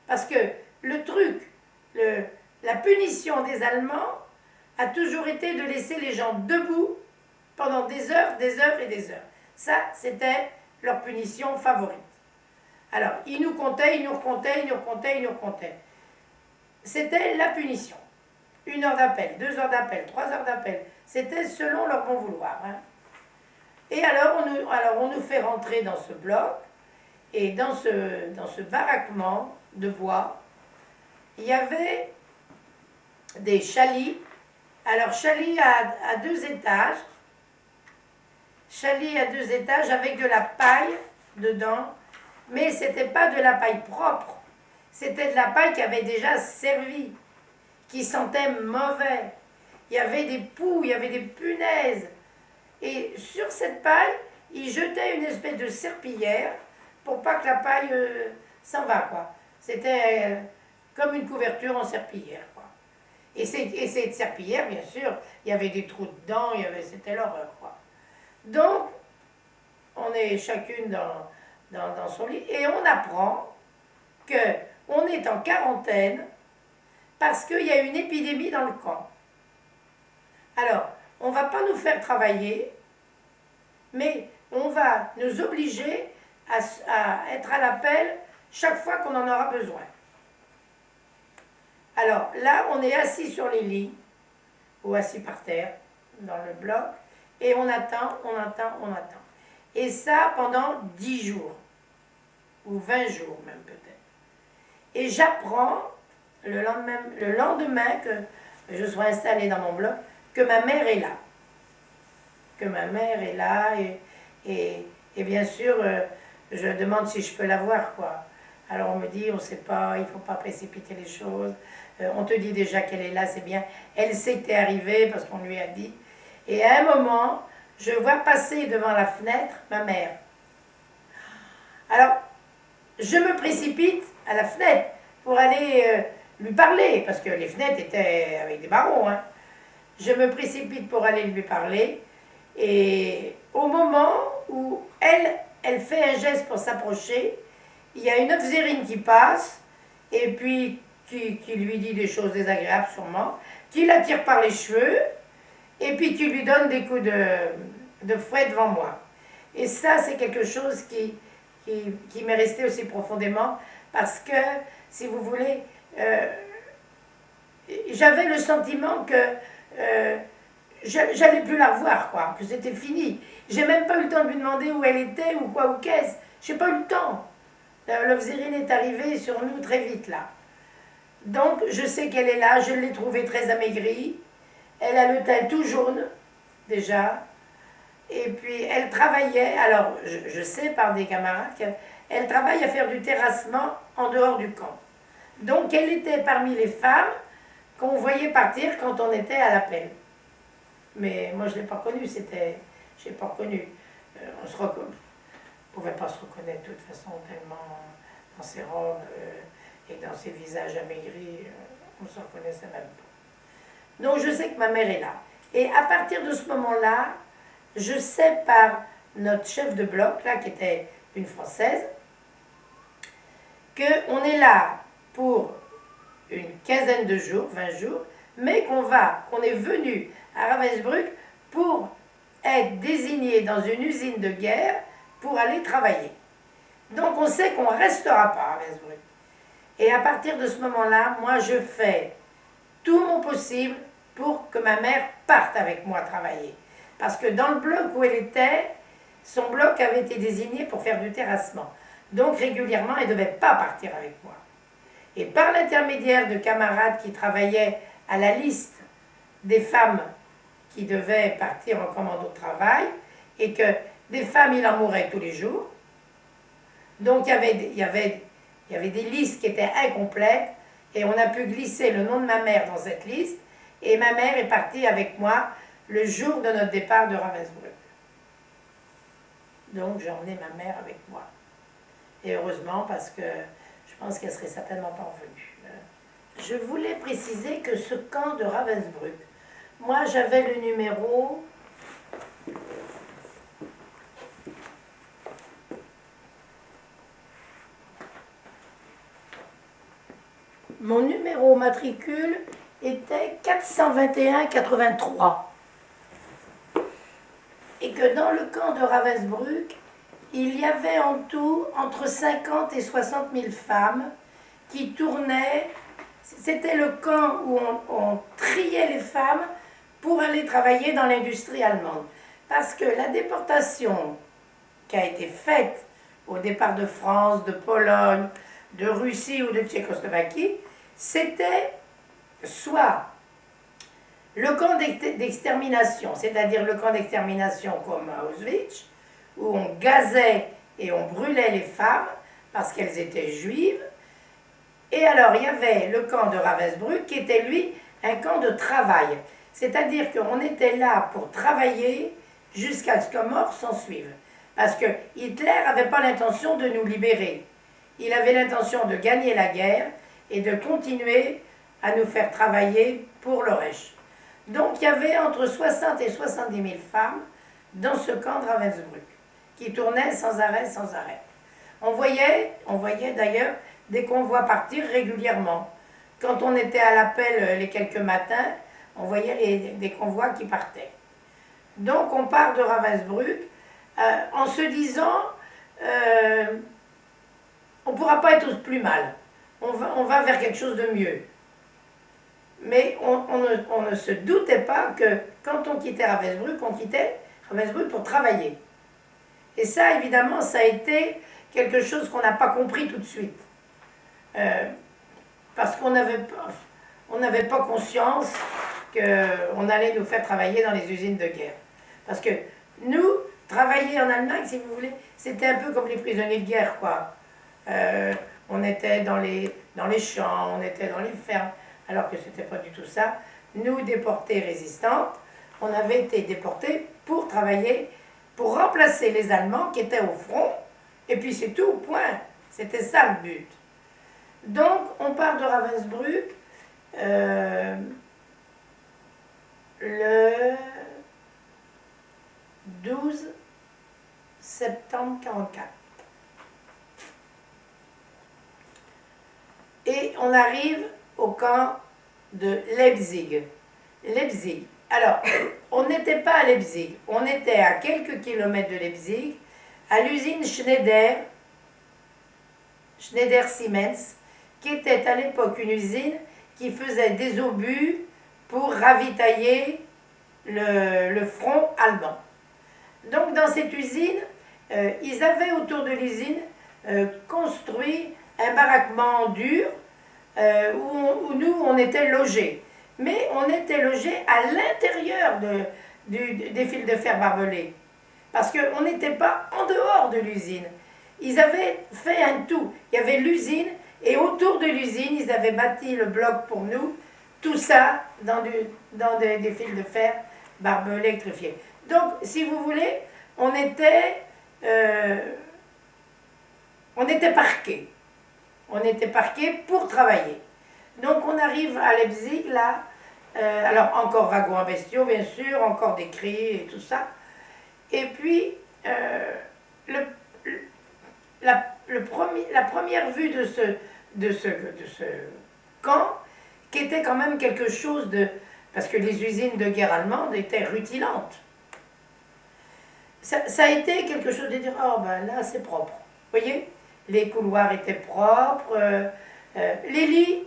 Parce que le truc, la punition des Allemands a toujours été de laisser les gens debout pendant des heures et des heures. Ça, c'était leur punition favorite. Alors, ils nous comptaient, ils nous recomptaient, ils nous recomptaient, ils nous recomptaient. C'était la punition. 1 heure d'appel, 2 heures d'appel, 3 heures d'appel. C'était selon leur bon vouloir. Hein. Et alors on nous fait rentrer dans ce bloc, et dans ce baraquement de bois, il y avait des chalis. Alors, chalis à 2 étages. Chalis à 2 étages avec de la paille dedans. Mais ce n'était pas de la paille propre. C'était de la paille qui avait déjà servi, qui sentait mauvais. Il y avait des poux, il y avait des punaises. Et sur cette paille, ils jetaient une espèce de serpillière pour pas que la paille s'en va, quoi. C'était comme une couverture en serpillière, quoi. Et cette serpillière, bien sûr, il y avait des trous dedans, c'était l'horreur, quoi. Donc, on est chacune dans son lit, et on apprend qu'on est en quarantaine parce qu'il y a une épidémie dans le camp. Alors, on ne va pas nous faire travailler, mais on va nous obliger à être à l'appel chaque fois qu'on en aura besoin. Alors là, on est assis sur les lits, ou assis par terre, dans le bloc, et on attend. Et ça pendant 10 jours, ou 20 jours même peut-être. Et j'apprends le lendemain que je sois installée dans mon bloc, que ma mère est là. Et bien sûr, je demande si je peux la voir, quoi. Alors on me dit, on ne sait pas, il ne faut pas précipiter les choses. On te dit déjà qu'elle est là, c'est bien. Elle sait que t'es arrivé parce qu'on lui a dit. Et à un moment, je vois passer devant la fenêtre ma mère. Alors, je me précipite à la fenêtre pour aller lui parler, parce que les fenêtres étaient avec des barreaux, hein. Je me précipite pour aller lui parler, et au moment où elle fait un geste pour s'approcher, il y a une ofzérine qui passe, et puis qui lui dit des choses désagréables sûrement, qui la tire par les cheveux, et puis qui lui donne des coups de fouet devant moi. Et ça, c'est quelque chose qui m'est resté aussi profondément, parce que, si vous voulez, j'avais le sentiment que j'allais plus la revoir, quoi, que c'était fini. J'ai même pas eu le temps de lui demander où elle était, ou quoi, ou qu'est-ce. J'ai pas eu le temps. L'ofzérine est arrivée sur nous très vite, là. Donc, je sais qu'elle est là, je l'ai trouvée très amaigrie. Elle a le teint tout jaune, déjà. Et puis, elle travaillait, alors, je sais par des camarades qu'elle travaille à faire du terrassement en dehors du camp. Donc, elle était parmi les femmes qu'on voyait partir quand on était à l'appel. Mais moi, je ne l'ai pas connue, je n'ai pas reconnu. On ne pouvait pas se reconnaître de toute façon, tellement dans ses robes et dans ses visages amaigris, on ne se reconnaissait même pas. Donc, je sais que ma mère est là. Et à partir de ce moment-là, je sais par notre chef de bloc, là, qui était une Française, qu'on est là pour une quinzaine de jours, 20 jours, mais qu'on est venu à Ravensbrück pour être désigné dans une usine de guerre pour aller travailler. Donc on sait qu'on ne restera pas à Ravensbrück. Et à partir de ce moment-là, moi, je fais tout mon possible pour que ma mère parte avec moi travailler. Parce que dans le bloc où elle était, son bloc avait été désigné pour faire du terrassement. Donc régulièrement, elle ne devait pas partir avec moi. Et par l'intermédiaire de camarades qui travaillaient à la liste des femmes qui devaient partir en commando de travail, et que des femmes, il en mourait tous les jours. Donc il y avait des listes qui étaient incomplètes, et on a pu glisser le nom de ma mère dans cette liste, et ma mère est partie avec moi le jour de notre départ de Ravensbrück. Donc j'ai emmené ma mère avec moi. Et heureusement, parce que je pense qu'elle serait certainement pas revenue. Je voulais préciser que ce camp de Ravensbrück, moi j'avais le numéro... Mon numéro matricule était 421-83. Et que dans le camp de Ravensbrück, il y avait en tout entre 50 et 60 000 femmes qui tournaient. C'était le camp où on triait les femmes pour aller travailler dans l'industrie allemande. Parce que la déportation qui a été faite au départ de France, de Pologne, de Russie ou de Tchécoslovaquie, c'était soit le camp d'extermination, c'est-à-dire le camp d'extermination comme à Auschwitz, où on gazait et on brûlait les femmes parce qu'elles étaient juives. Et alors il y avait le camp de Ravensbrück qui était lui un camp de travail, c'est-à-dire qu'on était là pour travailler jusqu'à ce que mort s'en suive. Parce que Hitler n'avait pas l'intention de nous libérer. Il avait l'intention de gagner la guerre et de continuer à nous faire travailler pour le Reich. Donc il y avait entre 60 et 70 000 femmes dans ce camp de Ravensbrück, qui tournaient sans arrêt, sans arrêt. On voyait d'ailleurs des convois partir régulièrement. Quand on était à l'appel les quelques matins, on voyait des convois qui partaient. Donc on part de Ravensbrück en se disant on ne pourra pas être plus mal. On va vers quelque chose de mieux. Mais on ne se doutait pas que quand on quittait Ravensbrück, on quittait Ravensbrück pour travailler. Et ça, évidemment, ça a été quelque chose qu'on n'a pas compris tout de suite. Parce qu'on n'avait pas conscience qu'on allait nous faire travailler dans les usines de guerre. Parce que nous, travailler en Allemagne, si vous voulez, c'était un peu comme les prisonniers de guerre, quoi. On était dans les champs, on était dans les fermes, alors que ce n'était pas du tout ça. Nous, déportés résistantes, on avait été déportés pour travailler, pour remplacer les Allemands qui étaient au front, et puis c'est tout, point. C'était ça le but. Donc, on part de Ravensbrück le 12 septembre 1944. Et on arrive au camp de Leipzig. Leipzig. Alors, on n'était pas à Leipzig, on était à quelques kilomètres de Leipzig, à l'usine Schneider Siemens, qui était à l'époque une usine qui faisait des obus pour ravitailler le front allemand. Donc dans cette usine, ils avaient autour de l'usine construit un baraquement dur où nous, on était logés. Mais on était logés à l'intérieur des fils de fer barbelés. Parce qu'on n'était pas en dehors de l'usine. Ils avaient fait un tout. Il y avait l'usine, et autour de l'usine, ils avaient bâti le bloc pour nous. Tout ça dans des fils de fer barbelés électrifiés. Donc, si vous voulez, on était parqués. On était parqués pour travailler. Donc, on arrive à Leipzig, là. Alors, encore wagons à bestiaux, bien sûr, encore des cris et tout ça. Et puis, la première vue de ce camp, qui était quand même quelque chose de... Parce que les usines de guerre allemandes étaient rutilantes. Ça a été quelque chose de dire, oh ben là c'est propre. Vous voyez, les couloirs étaient propres, Les lits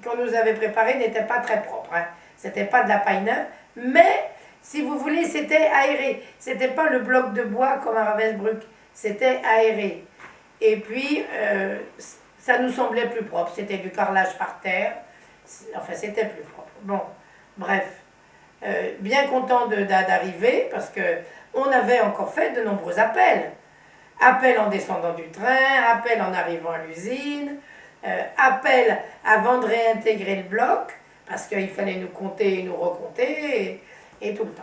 qu'on nous avait préparés n'étaient pas très propres. Hein. C'était pas de la paille neuve, mais si vous voulez, c'était aéré. C'était pas le bloc de bois comme à Ravensbrück, c'était aéré. Et puis, ça nous semblait plus propre. C'était du carrelage par terre. Enfin, c'était plus propre. Bon, bref. Bien content d'arriver parce que on avait encore fait de nombreux appels. Appel en descendant du train, appel en arrivant à l'usine, appel avant de réintégrer le bloc, parce qu'il fallait nous compter et nous recompter, et tout le temps.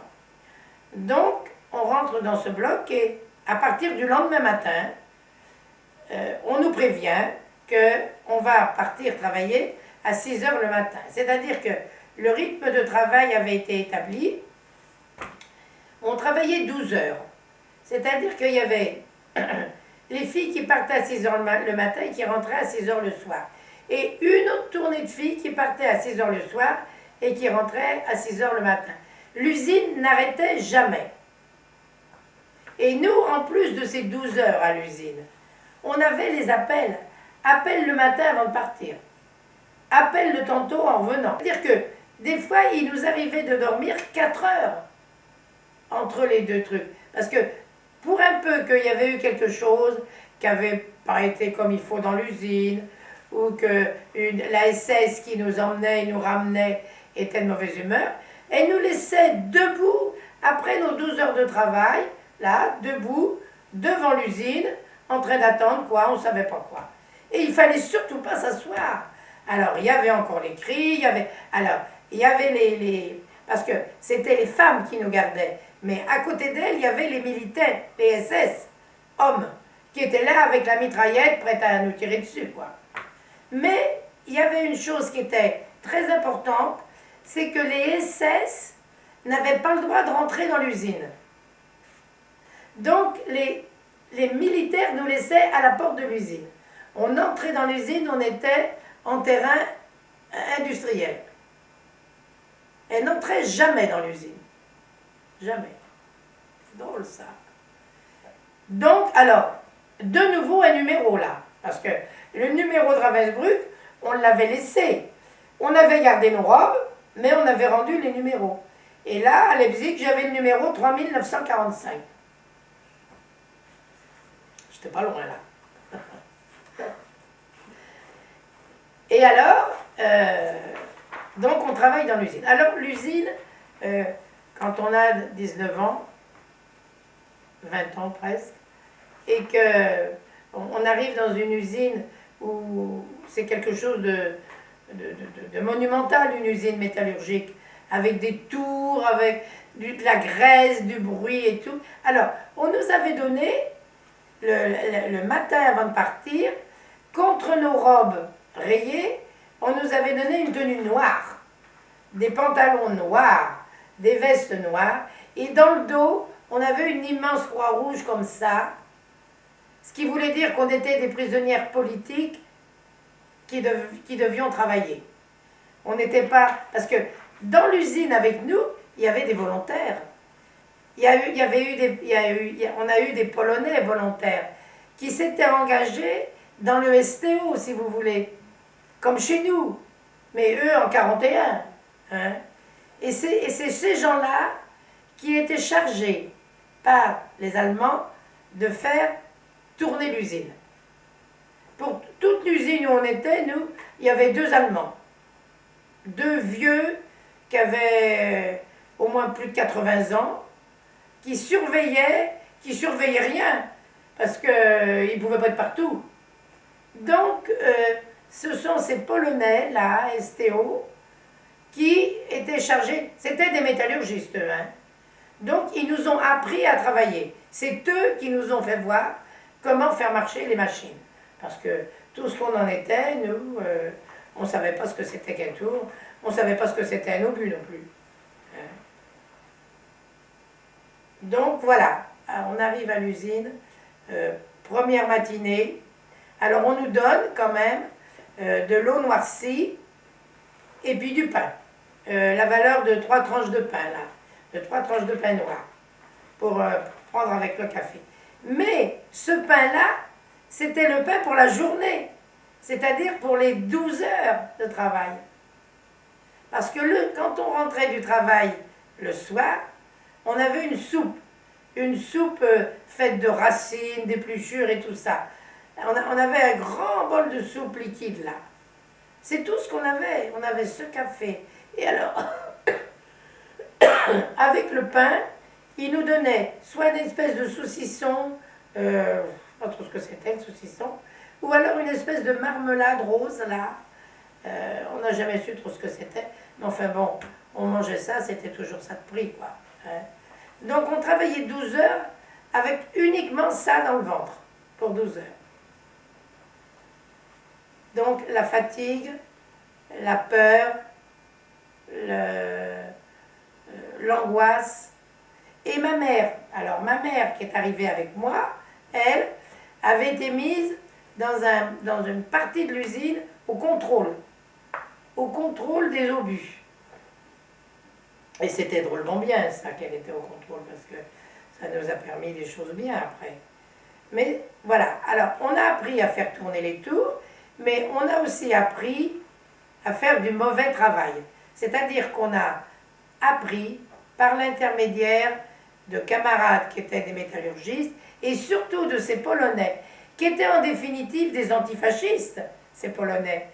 Donc, on rentre dans ce bloc et à partir du lendemain matin, on nous prévient qu'on va partir travailler à 6 heures le matin. C'est-à-dire que le rythme de travail avait été établi. On travaillait 12 heures. C'est-à-dire qu'il y avait les filles qui partaient à 6 heures le matin et qui rentraient à 6 heures le soir. Et une autre tournée de filles qui partaient à 6 heures le soir et qui rentraient à 6 heures le matin. L'usine n'arrêtait jamais. Et nous, en plus de ces 12 heures à l'usine, on avait les appels. Appels le matin avant de partir. Appels le tantôt en revenant. C'est-à-dire que des fois, il nous arrivait de dormir 4 heures entre les deux trucs. Parce que pour un peu qu'il y avait eu quelque chose qui n'avait pas été comme il faut dans l'usine, ou que la SS qui nous emmenait et nous ramenait était de mauvaise humeur, elle nous laissait debout après nos 12 heures de travail, là, debout, devant l'usine, en train d'attendre quoi, on ne savait pas quoi. Et il fallait surtout pas s'asseoir. Alors, il y avait encore les cris, il y avait les parce que c'était les femmes qui nous gardaient. Mais à côté d'elles, il y avait les militaires, les SS, hommes, qui étaient là avec la mitraillette, prêts à nous tirer dessus, quoi. Mais il y avait une chose qui était très importante, c'est que les SS n'avaient pas le droit de rentrer dans l'usine. Donc, les militaires nous laissaient à la porte de l'usine. On entrait dans l'usine, on était en terrain industriel. Elle n'entrait jamais dans l'usine. Jamais. C'est drôle ça. Donc, alors, de nouveau un numéro là. Parce que le numéro de Ravensbrück, on l'avait laissé. On avait gardé nos robes, mais on avait rendu les numéros. Et là, à Leipzig, j'avais le numéro 3945. J'étais pas loin là. Et alors, donc on travaille dans l'usine. Alors l'usine, quand on a 19 ans, 20 ans presque, et qu'on arrive dans une usine où c'est quelque chose de monumental, une usine métallurgique, avec des tours, avec de la graisse, du bruit et tout. Alors, on nous avait donné, le matin avant de partir, contre nos robes rayées, on nous avait donné une tenue noire, des pantalons noirs, des vestes noires, et dans le dos, on avait une immense croix rouge comme ça, ce qui voulait dire qu'on était des prisonnières politiques qui devions travailler. On n'était pas... Parce que dans l'usine avec nous, il y avait des volontaires. On a eu des Polonais volontaires qui s'étaient engagés dans le STO, si vous voulez, comme chez nous, mais eux en 41. Hein? Et c'est ces gens-là qui étaient chargés par les Allemands de faire tourner l'usine. Pour toute l'usine où on était, nous, il y avait 2 Allemands. 2 vieux qui avaient au moins plus de 80 ans, qui surveillaient rien, parce qu'ils ne pouvaient pas être partout. Donc, ce sont ces Polonais, là, STO, qui étaient chargés, c'était des métallurgistes, hein. Donc, ils nous ont appris à travailler. C'est eux qui nous ont fait voir comment faire marcher les machines. Parce que tout ce qu'on en était, nous, on ne savait pas ce que c'était qu'un tour, on ne savait pas ce que c'était un obus non plus. Hein. Donc, voilà, on arrive à l'usine, première matinée. Alors, on nous donne quand même de l'eau noircie et puis du pain. La valeur de 3 tranches de pain, là. De 3 tranches de pain noir pour prendre avec le café. Mais ce pain-là, c'était le pain pour la journée. c'est-à-dire pour les 12 heures de travail. Parce que quand on rentrait du travail le soir, on avait une soupe faite de racines, d'épluchures et tout ça. On avait un grand bol de soupe liquide là. C'est tout ce qu'on avait. On avait ce café. Et alors, avec le pain, il nous donnait soit une espèce de saucisson, pas trop ce que c'était le saucisson, ou alors une espèce de marmelade rose là. On n'a jamais su trop ce que c'était. Mais enfin bon, on mangeait ça, c'était toujours ça de prix quoi. Hein. Donc on travaillait 12 heures avec uniquement ça dans le ventre, pour 12 heures. Donc la fatigue, la peur, l'angoisse. Et ma mère, alors ma mère qui est arrivée avec moi, elle avait été mise dans une partie de l'usine au contrôle des obus. Et c'était drôlement bien ça qu'elle était au contrôle parce que ça nous a permis des choses bien après. Mais voilà, alors on a appris à faire tourner les tours, mais on a aussi appris à faire du mauvais travail. C'est-à-dire qu'on a appris par l'intermédiaire de camarades qui étaient des métallurgistes et surtout de ces Polonais, qui étaient en définitive des antifascistes, ces Polonais,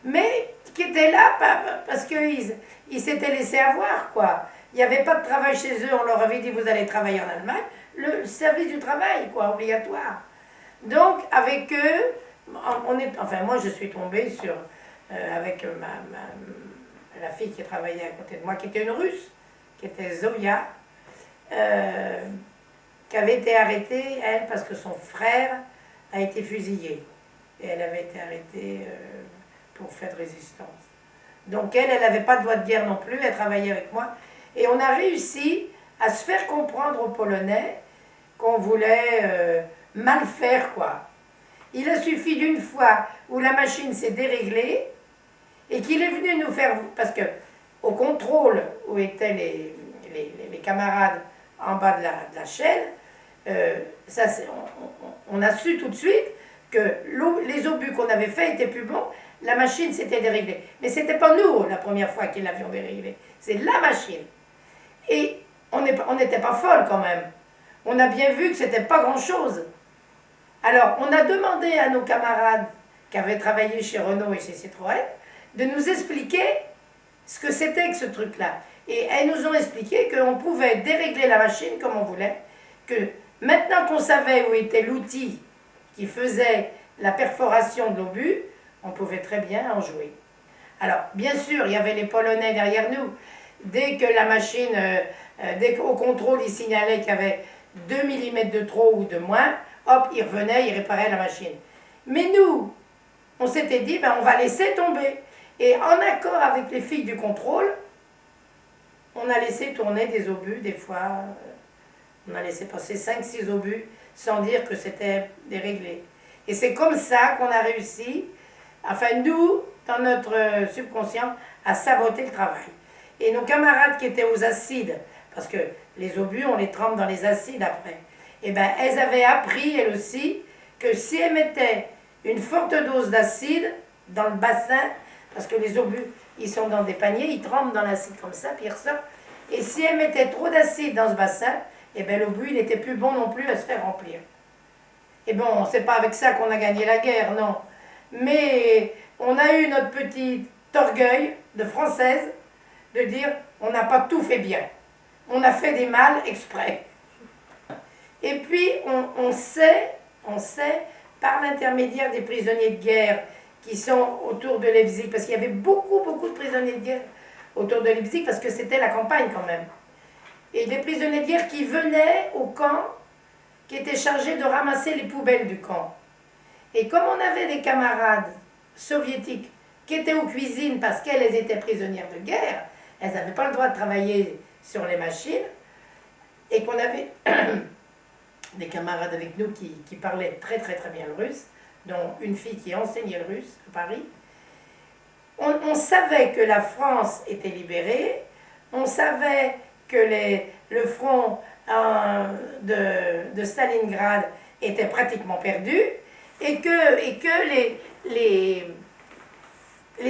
mais qui étaient là parce qu'ils s'étaient laissés avoir, quoi. Il n'y avait pas de travail chez eux, on leur avait dit vous allez travailler en Allemagne, le service du travail, quoi, obligatoire. Donc, avec eux, enfin moi je suis tombée sur, avec la fille qui travaillait à côté de moi, qui était une Russe, qui était Zoya, qui avait été arrêtée, elle, parce que son frère a été fusillé. Et elle avait été arrêtée pour fait de résistance. Donc elle n'avait pas de droit de guerre non plus, elle travaillait avec moi. Et on a réussi à se faire comprendre aux Polonais qu'on voulait mal faire, quoi. Il a suffi d'une fois où la machine s'est déréglée et qu'il est venu nous faire... Parce que au contrôle où étaient les camarades en bas de la chaîne, on a su tout de suite que les obus qu'on avait faits étaient plus bons, la machine s'était déréglée. Mais ce n'était pas nous la première fois qu'ils l'avions déréglée, c'est la machine. Et on n'était pas folle quand même. On a bien vu que ce n'était pas grand-chose. Alors, on a demandé à nos camarades qui avaient travaillé chez Renault et chez Citroën de nous expliquer ce que c'était que ce truc-là. Et elles nous ont expliqué qu'on pouvait dérégler la machine comme on voulait, que maintenant qu'on savait où était l'outil qui faisait la perforation de l'obus, on pouvait très bien en jouer. Alors, bien sûr, il y avait les Polonais derrière nous. Dès que la machine, dès qu'au contrôle, ils signalaient qu'il y avait 2 mm de trop ou de moins, hop, ils revenaient, ils réparaient la machine. Mais nous, on s'était dit, ben, on va laisser tomber. Et en accord avec les filles du contrôle, on a laissé tourner des obus, des fois, on a laissé passer 5-6 obus sans dire que c'était déréglé. Et c'est comme ça qu'on a réussi, enfin nous, dans notre subconscient, à saboter le travail. Et nos camarades qui étaient aux acides, parce que les obus, on les trempe dans les acides après, et ben elles avaient appris, elles aussi, que si elles mettaient une forte dose d'acide dans le bassin, parce que les obus, ils sont dans des paniers, ils trempent dans l'acide comme ça, puis ils ressortent. Et si elles mettaient trop d'acide dans ce bassin, et ben l'obus, il n'était plus bon non plus à se faire remplir. Et bon, c'est pas avec ça qu'on a gagné la guerre, non. Mais on a eu notre petit orgueil de française de dire on n'a pas tout fait bien. On a fait des mal exprès. Et puis on sait, par l'intermédiaire des prisonniers de guerre qui sont autour de Leipzig, parce qu'il y avait beaucoup de prisonniers de guerre autour de Leipzig, parce que c'était la campagne quand même. Et des prisonniers de guerre qui venaient au camp, qui étaient chargés de ramasser les poubelles du camp. Et comme on avait des camarades soviétiques qui étaient aux cuisines parce qu'elles étaient prisonnières de guerre, elles n'avaient pas le droit de travailler sur les machines, et qu'on avait des camarades avec nous qui parlaient très bien le russe, dont une fille qui enseignait le russe à Paris. On savait que la France était libérée, on savait que le front de Stalingrad était pratiquement perdu, et que les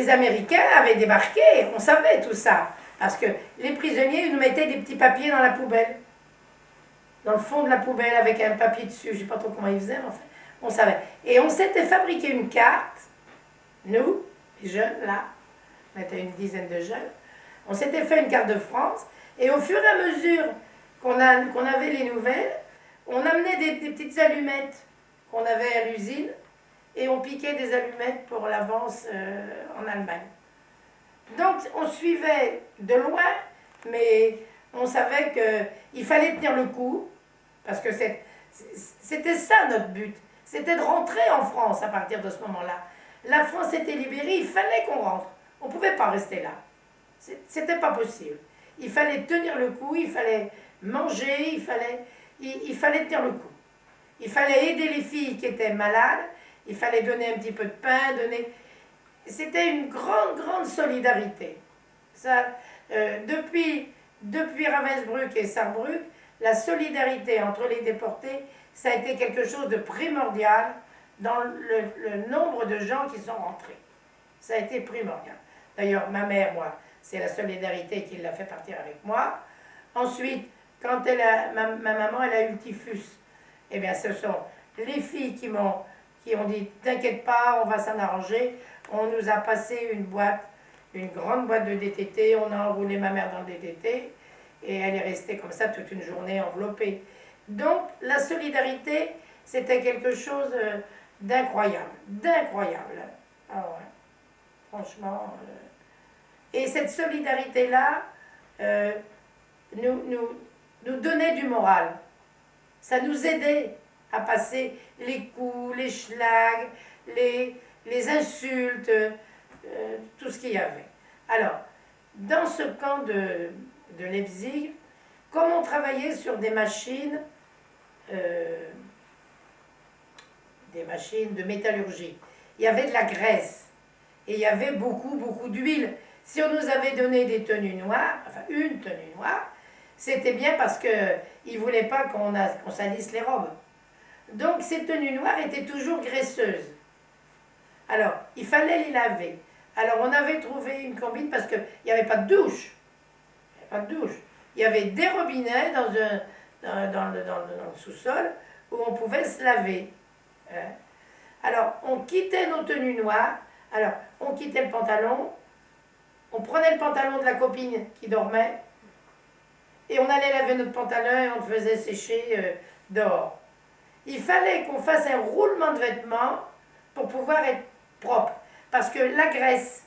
Américains avaient débarqué, on savait tout ça. Parce que les prisonniers, ils nous mettaient des petits papiers dans la poubelle. Dans le fond de la poubelle avec un papier dessus. Je ne sais pas trop comment ils faisaient, mais enfin, on savait. Et on s'était fabriqué une carte, nous, les jeunes, là, on était une dizaine de jeunes, on s'était fait une carte de France, et au fur et à mesure qu'on avait les nouvelles, on amenait des petites allumettes qu'on avait à l'usine, et on piquait des allumettes pour l'avance en Allemagne. Donc on suivait de loin, mais on savait qu'il fallait tenir le coup, parce que c'était ça notre but. C'était de rentrer en France à partir de ce moment-là. La France était libérée, il fallait qu'on rentre. On ne pouvait pas rester là. C'était pas possible. Il fallait tenir le coup, il fallait manger, il fallait tenir le coup. Il fallait aider les filles qui étaient malades, il fallait donner un petit peu de pain, C'était une grande, grande solidarité. Ça, depuis Ravensbrück et Saarbrück, la solidarité entre les déportés, ça a été quelque chose de primordial dans le nombre de gens qui sont rentrés. Ça a été primordial. D'ailleurs, ma mère, moi, c'est la solidarité qui l'a fait partir avec moi. Ensuite, quand ma maman, elle a eu le typhus, eh bien, ce sont les filles qui ont dit « T'inquiète pas, on va s'en arranger ». On nous a passé une grande boîte de DTT, on a enroulé ma mère dans le DTT, et elle est restée comme ça toute une journée enveloppée. Donc, la solidarité, c'était quelque chose d'incroyable, d'incroyable. Ah ouais, franchement. Et cette solidarité-là nous donnait du moral. Ça nous aidait à passer les coups, les schlags, les insultes, tout ce qu'il y avait. Alors, dans ce camp de Leipzig, comme on travaillait sur des machines de métallurgie, il y avait de la graisse et il y avait beaucoup, beaucoup d'huile. Si on nous avait donné des tenues noires, enfin une tenue noire, c'était bien parce qu'ils ne voulaient pas qu'on salisse les robes. Donc ces tenues noires étaient toujours graisseuses. Alors, il fallait les laver. Alors, on avait trouvé une combine parce qu'il n'y avait pas de douche. Il y avait des robinets dans le sous-sol où on pouvait se laver. Alors, on quittait nos tenues noires. Alors, on quittait le pantalon. On prenait le pantalon de la copine qui dormait. Et on allait laver notre pantalon et on le faisait sécher dehors. Il fallait qu'on fasse un roulement de vêtements pour pouvoir être propre. Parce que la graisse,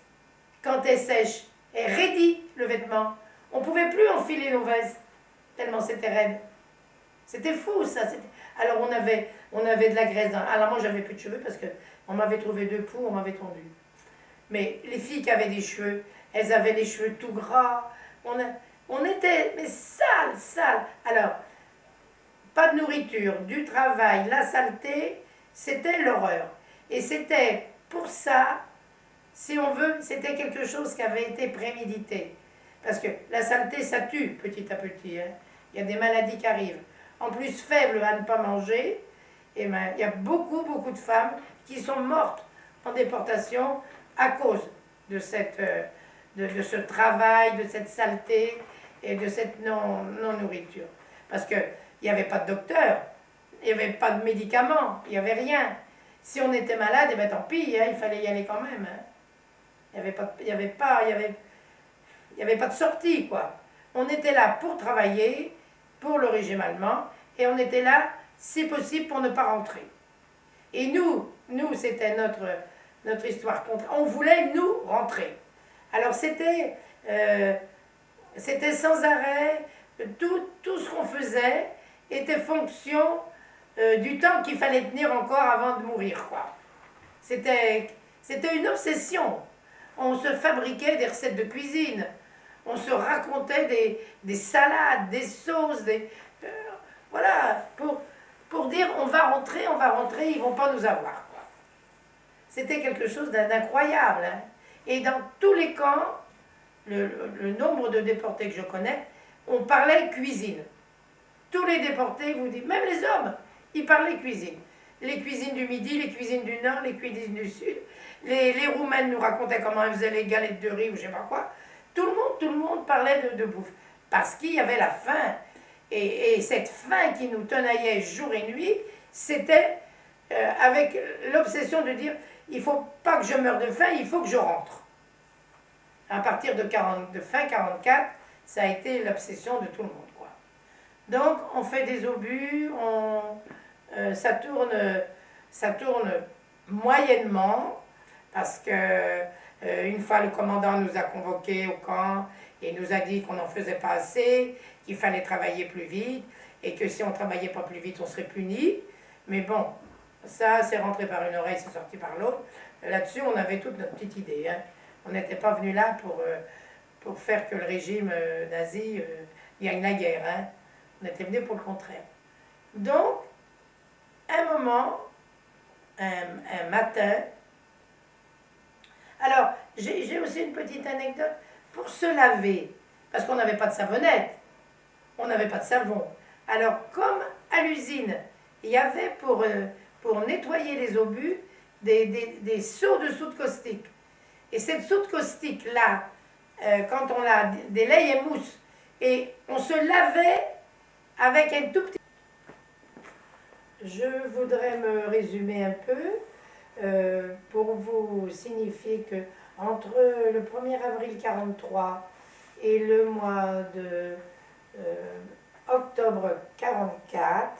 quand elle sèche, elle raidit le vêtement. On ne pouvait plus enfiler nos vestes, tellement c'était raide. C'était fou ça. Alors on avait de la graisse. Alors moi j'avais plus de cheveux parce qu'on m'avait trouvé 2 poux, on m'avait tondu. Mais les filles qui avaient des cheveux, elles avaient les cheveux tout gras. On était mais sales. Alors, pas de nourriture, du travail, la saleté, c'était l'horreur. Et c'était pour ça, si on veut, c'était quelque chose qui avait été prémédité. Parce que la saleté, ça tue petit à petit. Hein. Il y a des maladies qui arrivent. En plus, faibles à ne pas manger, et ben, il y a beaucoup, beaucoup de femmes qui sont mortes en déportation à cause de ce travail, de cette saleté et de cette non-nourriture. Parce qu'il n'y avait pas de docteur, il n'y avait pas de médicaments, il n'y avait rien. Si on était malade, eh ben, tant pis, hein, il fallait y aller quand même. Hein. Il n'y avait pas de sortie, quoi. On était là pour travailler, pour le régime allemand, et on était là, si possible, pour ne pas rentrer. Et nous c'était notre histoire. On voulait, nous, rentrer. Alors, c'était sans arrêt, tout ce qu'on faisait était fonction du temps qu'il fallait tenir encore avant de mourir, quoi. C'était une obsession. On se fabriquait des recettes de cuisine. On se racontait des salades, des sauces, voilà, pour dire on va rentrer, ils ne vont pas nous avoir, quoi. C'était quelque chose d'incroyable. Hein. Et dans tous les camps, le nombre de déportés que je connais, on parlait cuisine. Tous les déportés, vous dites, même les hommes, ils parlaient cuisine. les cuisines du Midi, les cuisines du Nord, les cuisines du Sud. Les Roumaines nous racontaient comment elles faisaient les galettes de riz ou je sais pas quoi. Tout le monde parlait de bouffe. Parce qu'il y avait la faim. Et cette faim qui nous tenaillait jour et nuit, c'était avec l'obsession de dire, il ne faut pas que je meure de faim, il faut que je rentre. À partir de fin 44, ça a été l'obsession de tout le monde, quoi. Donc, on fait des obus, ça tourne moyennement, parce que une fois le commandant nous a convoqués au camp et nous a dit qu'on n'en faisait pas assez, qu'il fallait travailler plus vite, et que si on ne travaillait pas plus vite, on serait puni. Mais bon, ça, c'est rentré par une oreille, c'est sorti par l'autre. Là-dessus, on avait toute notre petite idée, hein. On n'était pas venu là pour faire que le régime nazi gagne la guerre, hein. On était venu pour le contraire. Donc, un moment, un matin, alors, j'ai aussi une petite anecdote, pour se laver, parce qu'on n'avait pas de savonnette, on n'avait pas de savon. Alors, comme à l'usine, il y avait pour nettoyer les obus des seaux de soude caustique. Et cette soude caustique-là, quand on l'a des laits et mousse, et on se lavait avec un tout petit... Je voudrais me résumer un peu pour vous signifier que entre le 1er avril 43 et le mois de octobre 44,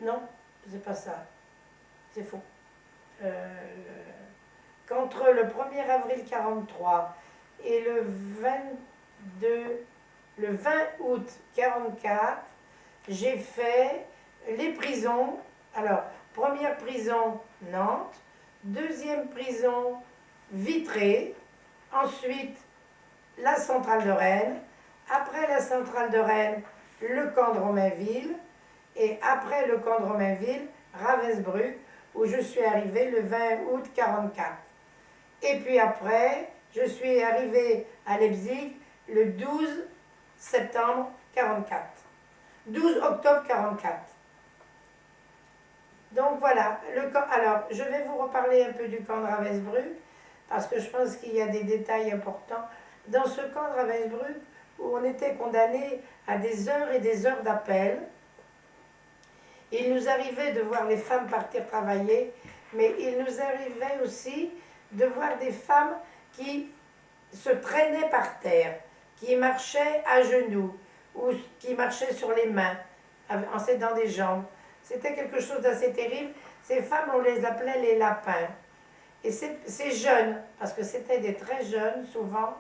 non, c'est pas ça, c'est faux. Qu'entre le 1er avril 43 et le 20 août 44, j'ai fait les prisons. Alors, première prison, Nantes. Deuxième prison, Vitré. Ensuite, la centrale de Rennes. Après la centrale de Rennes, le camp de Romainville. Et après le camp de Romainville, Ravensbrück, où je suis arrivée le 20 août 44. Et puis après, je suis arrivée à Leipzig le 12 septembre 44. 12 octobre 44. Donc voilà, le camp. Alors, je vais vous reparler un peu du camp de Ravensbrück, parce que je pense qu'il y a des détails importants. Dans ce camp de Ravensbrück, où on était condamnés à des heures et des heures d'appel, il nous arrivait de voir les femmes partir travailler, mais il nous arrivait aussi de voir des femmes qui se traînaient par terre, qui marchaient à genoux, ou qui marchaient sur les mains, en s'aidant des jambes. C'était quelque chose d'assez terrible. Ces femmes, on les appelait les lapins. Et ces jeunes, parce que c'était des très jeunes souvent,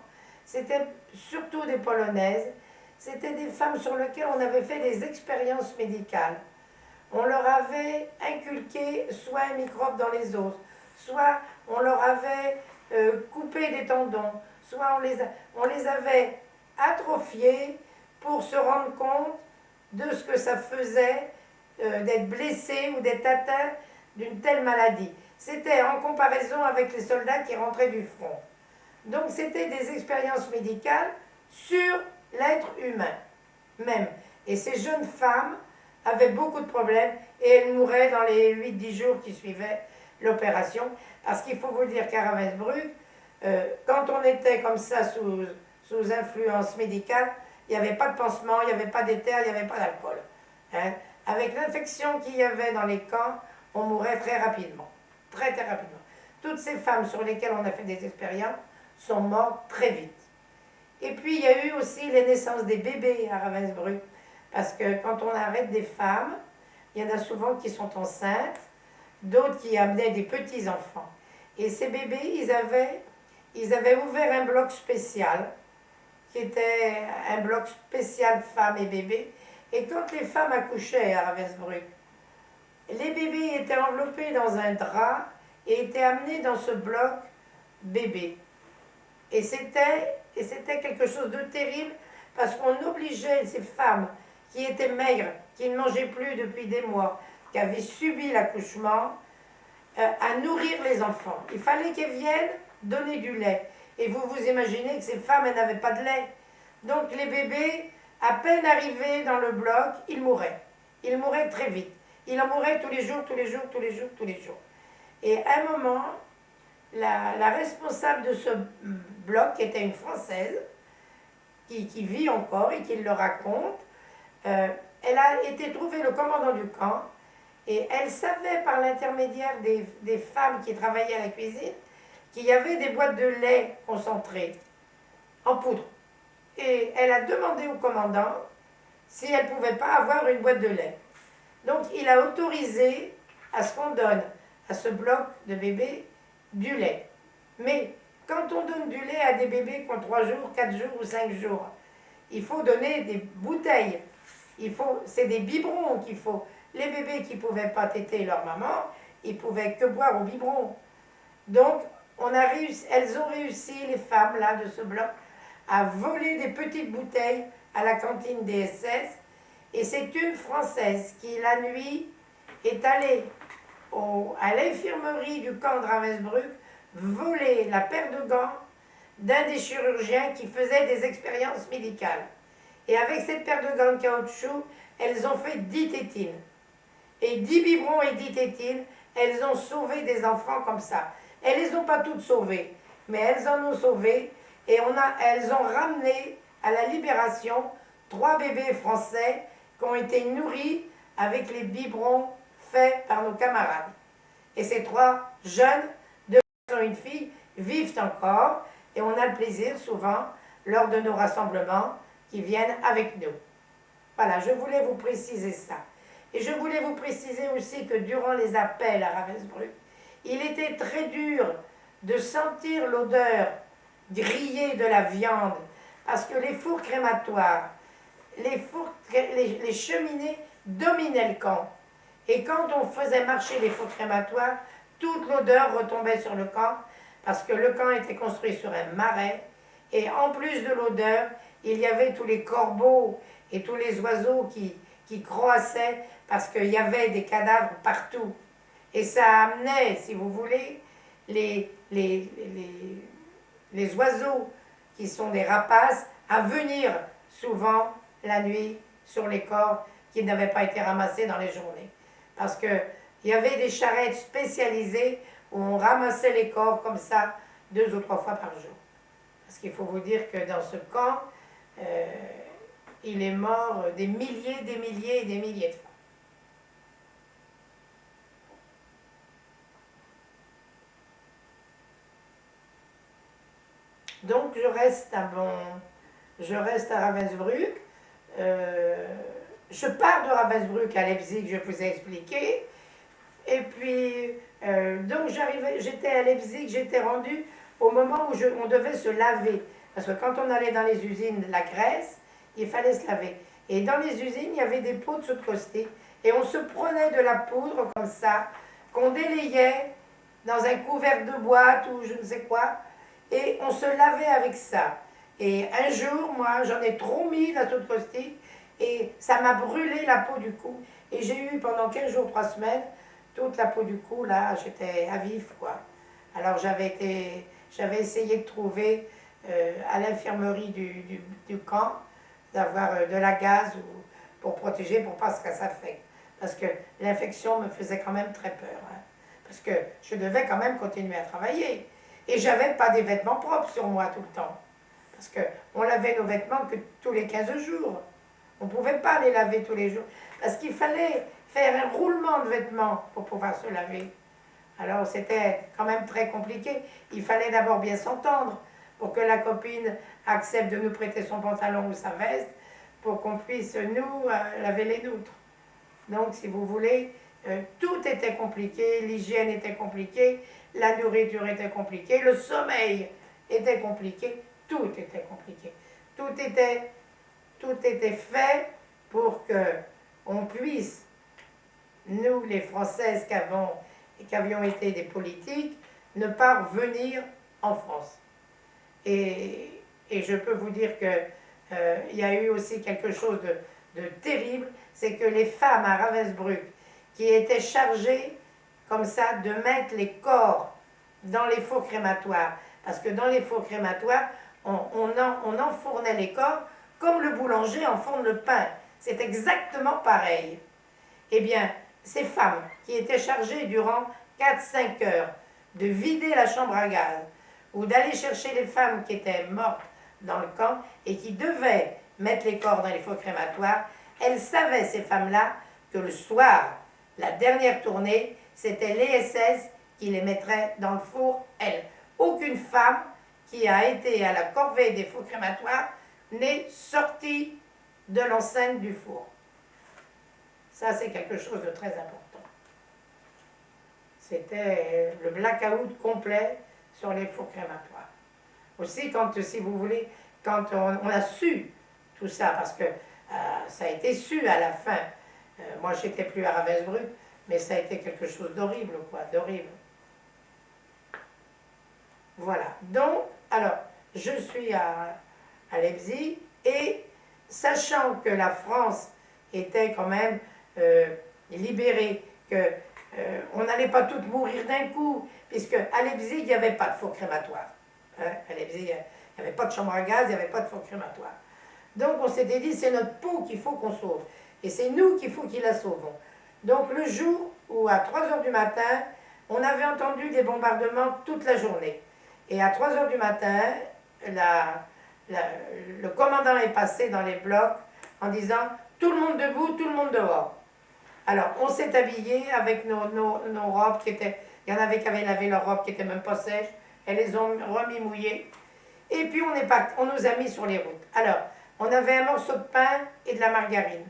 c'était surtout des Polonaises, c'était des femmes sur lesquelles on avait fait des expériences médicales. On leur avait inculqué soit un microbe dans les os, soit on leur avait coupé des tendons, soit on les avait atrophiés pour se rendre compte de ce que ça faisait d'être blessé ou d'être atteint d'une telle maladie. C'était en comparaison avec les soldats qui rentraient du front. Donc c'était des expériences médicales sur l'être humain même. Et ces jeunes femmes avaient beaucoup de problèmes et elles mouraient dans les 8-10 jours qui suivaient l'opération. Parce qu'il faut vous dire qu'à Ravensbrück, quand on était comme ça sous influence médicale, il n'y avait pas de pansement, il n'y avait pas d'éther, il n'y avait pas d'alcool. Hein? Avec l'infection qu'il y avait dans les camps, on mourait très rapidement. Très très rapidement. Toutes ces femmes sur lesquelles on a fait des expériences sont mortes très vite. Et puis il y a eu aussi les naissances des bébés à Ravensbrück. Parce que quand on arrête des femmes, il y en a souvent qui sont enceintes, d'autres qui amenaient des petits-enfants. Et ces bébés, ils avaient ouvert un bloc spécial, qui était un bloc spécial femmes et bébés. Et quand les femmes accouchaient à Ravensbrück, les bébés étaient enveloppés dans un drap et étaient amenés dans ce bloc bébé. Et c'était quelque chose de terrible parce qu'on obligeait ces femmes qui étaient maigres, qui ne mangeaient plus depuis des mois, qui avaient subi l'accouchement, à nourrir les enfants. Il fallait qu'elles viennent donner du lait. Et vous vous imaginez que ces femmes, elles n'avaient pas de lait. Donc les bébés, à peine arrivés dans le bloc, ils mouraient. Ils mouraient très vite. Il en mourait tous les jours, tous les jours, tous les jours, tous les jours. Et à un moment, la responsable de ce bloc, qui était une Française, qui vit encore et qui le raconte, elle a été trouver le commandant du camp et elle savait par l'intermédiaire des femmes qui travaillaient à la cuisine qu'il y avait des boîtes de lait concentrées en poudre. Et elle a demandé au commandant si elle ne pouvait pas avoir une boîte de lait. Donc il a autorisé à ce qu'on donne à ce bloc de bébés du lait. Mais quand on donne du lait à des bébés qui ont 3 jours, 4 jours ou 5 jours, il faut donner des bouteilles. C'est des biberons qu'il faut. Les bébés qui ne pouvaient pas téter leur maman, ils ne pouvaient que boire au biberon. Donc, elles ont réussi, les femmes là de ce bloc, à voler des petites bouteilles à la cantine des SS. Et c'est une Française qui, la nuit, est allée à l'infirmerie du camp de Ravensbrück voler la paire de gants d'un des chirurgiens qui faisait des expériences médicales. Et avec cette paire de gants de caoutchouc, elles ont fait 10 tétines. Et 10 biberons et 10 tétines, elles ont sauvé des enfants comme ça. Elles ne les ont pas toutes sauvées, mais elles en ont sauvé. Et elles ont ramené à la libération 3 bébés français qui ont été nourris avec les biberons faits par nos camarades. Et ces 3 jeunes, 2 garçons et une fille, vivent encore. Et on a le plaisir souvent, lors de nos rassemblements, qu'ils viennent avec nous. Voilà, je voulais vous préciser ça. Et je voulais vous préciser aussi que durant les appels à Ravensbrück, il était très dur de sentir l'odeur grillée de la viande, parce que les fours crématoires, les cheminées dominaient le camp. Et quand on faisait marcher les fours crématoires, toute l'odeur retombait sur le camp, parce que le camp était construit sur un marais, et en plus de l'odeur, il y avait tous les corbeaux et tous les oiseaux qui croassaient, parce qu'il y avait des cadavres partout. Et ça amenait, si vous voulez, les oiseaux, qui sont des rapaces, à venir souvent la nuit sur les corps qui n'avaient pas été ramassés dans les journées. Parce qu'il y avait des charrettes spécialisées où on ramassait les corps comme ça 2 ou 3 fois par jour. Parce qu'il faut vous dire que dans ce camp, il est mort des milliers et des milliers de fois. Donc je reste à Ravensbrück. Je pars de Ravensbrück à Leipzig, je vous ai expliqué. Et puis, donc j'étais à Leipzig, j'étais rendue au moment où on devait se laver. Parce que quand on allait dans les usines de la Grèce, il fallait se laver. Et dans les usines, il y avait des pots de soude caustique. Et on se prenait de la poudre comme ça, qu'on délayait dans un couvert de boîte ou je ne sais quoi. Et on se lavait avec ça. Et un jour, moi, j'en ai trop mis de la soude caustique. Et ça m'a brûlé la peau du cou. Et j'ai eu pendant 15 jours, 3 semaines, toute la peau du cou, là, j'étais à vif, quoi. Alors j'avais essayé de trouver à l'infirmerie du camp, d'avoir de la gaz pour protéger, pour pas que ça affecte. Parce que l'infection me faisait quand même très peur. Hein. Parce que je devais quand même continuer à travailler. Et j'avais pas des vêtements propres sur moi tout le temps. Parce qu'on lavait nos vêtements que tous les 15 jours. On ne pouvait pas les laver tous les jours. Parce qu'il fallait faire un roulement de vêtements pour pouvoir se laver. Alors c'était quand même très compliqué. Il fallait d'abord bien s'entendre pour que la copine accepte de nous prêter son pantalon ou sa veste pour qu'on puisse, nous, laver les nôtres. Donc, si vous voulez, tout était compliqué, l'hygiène était compliquée, la nourriture était compliquée, le sommeil était compliqué, tout était compliqué. Tout était fait pour qu'on puisse, nous, les Françaises qui avions été des politiques, ne pas revenir en France. Et je peux vous dire qu'il y a eu aussi quelque chose de terrible, c'est que les femmes à Ravensbrück, qui étaient chargées comme ça de mettre les corps dans les fours crématoires, parce que dans les fours crématoires, on enfournait les corps comme le boulanger enfourne le pain. C'est exactement pareil. Eh bien, ces femmes qui étaient chargées durant 4-5 heures de vider la chambre à gaz ou d'aller chercher les femmes qui étaient mortes dans le camp et qui devaient mettre les corps dans les fours crématoires, elles savaient, ces femmes-là, que le soir, la dernière tournée, c'était les SS qui les mettraient dans le four, elles. Aucune femme qui a été à la corvée des fours crématoires n'est sortie de l'enceinte du four. Ça, c'est quelque chose de très important. C'était le blackout complet sur les fours crématoires. Aussi, si vous voulez, quand on a su tout ça, parce que ça a été su à la fin. Moi, j'étais plus à Ravensbrück, mais ça a été quelque chose d'horrible, quoi, d'horrible. Voilà. Donc, alors, je suis à Leipzig, et sachant que la France était quand même libérée, que on n'allait pas toutes mourir d'un coup, puisque à Leipzig, il n'y avait pas de four crématoire. Hein? À Leipzig, il n'y avait pas de chambre à gaz, il n'y avait pas de four crématoire. Donc on s'était dit, c'est notre peau qu'il faut qu'on sauve. Et c'est nous qu'il faut qu'il la sauvons. Donc le jour où à 3 heures du matin, on avait entendu des bombardements toute la journée. Et à 3 heures du matin, le commandant est passé dans les blocs en disant, tout le monde debout, tout le monde dehors. Alors on s'est habillés avec nos robes qui étaient, il y en avait qui avaient lavé leurs robes qui n'étaient même pas sèches, elles les ont remis mouillées. Et puis on est parti, on nous a mis sur les routes. Alors, on avait un morceau de pain et de la margarine.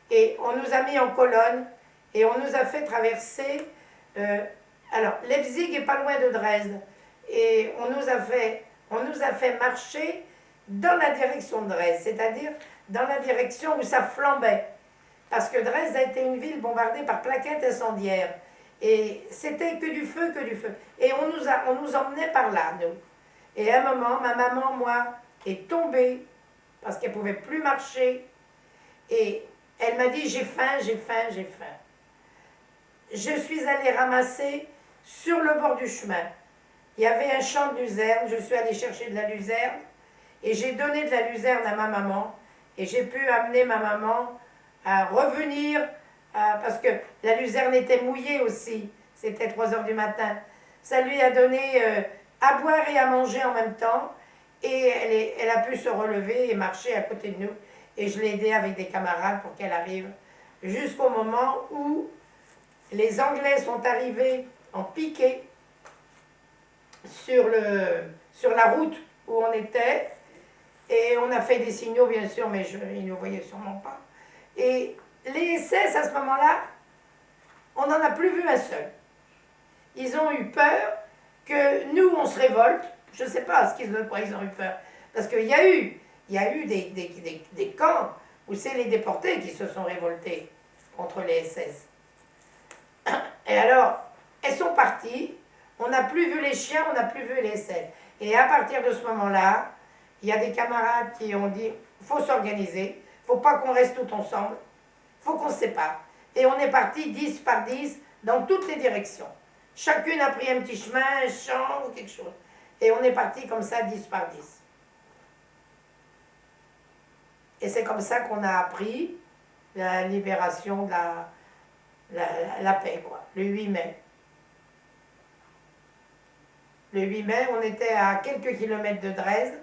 Et on nous a mis en colonne et on nous a fait traverser. Alors, Leipzig n'est pas loin de Dresde. Et on nous a fait marcher dans la direction de Dresde, c'est-à-dire dans la direction où ça flambait. Parce que Dresde a été une ville bombardée par plaquettes incendiaires. Et c'était que du feu, que du feu. Et on nous emmenait par là, nous. Et à un moment, ma maman, moi, est tombée parce qu'elle ne pouvait plus marcher. Et elle m'a dit, j'ai faim, j'ai faim, j'ai faim. Je suis allée ramasser sur le bord du chemin. Il y avait un champ de luzerne, je suis allée chercher de la luzerne et j'ai donné de la luzerne à ma maman. Et j'ai pu amener ma maman à revenir, parce que la luzerne était mouillée aussi. C'était 3 heures du matin. Ça lui a donné à boire et à manger en même temps. Et elle a pu se relever et marcher à côté de nous. Et je l'ai aidée avec des camarades pour qu'elle arrive jusqu'au moment où les Anglais sont arrivés en piqué sur la route où on était. Et on a fait des signaux, bien sûr, mais ils ne nous voyaient sûrement pas. Et les SS, à ce moment-là, on n'en a plus vu un seul. Ils ont eu peur que nous, on se révolte. Je ne sais pas de quoi ils ont eu peur. Parce qu'il y a eu des camps où c'est les déportés qui se sont révoltés contre les SS. Et alors, elles sont parties. On n'a plus vu les chiens, on n'a plus vu les SS. Et à partir de ce moment-là, il y a des camarades qui ont dit, il faut s'organiser, il ne faut pas qu'on reste tout ensemble, il faut qu'on se sépare. Et on est parti 10 par 10 dans toutes les directions. Chacune a pris un petit chemin, un champ ou quelque chose. Et on est parti comme ça 10 par 10. Et c'est comme ça qu'on a appris la libération de la paix, quoi, le 8 mai. Le 8 mai, on était à quelques kilomètres de Dresde.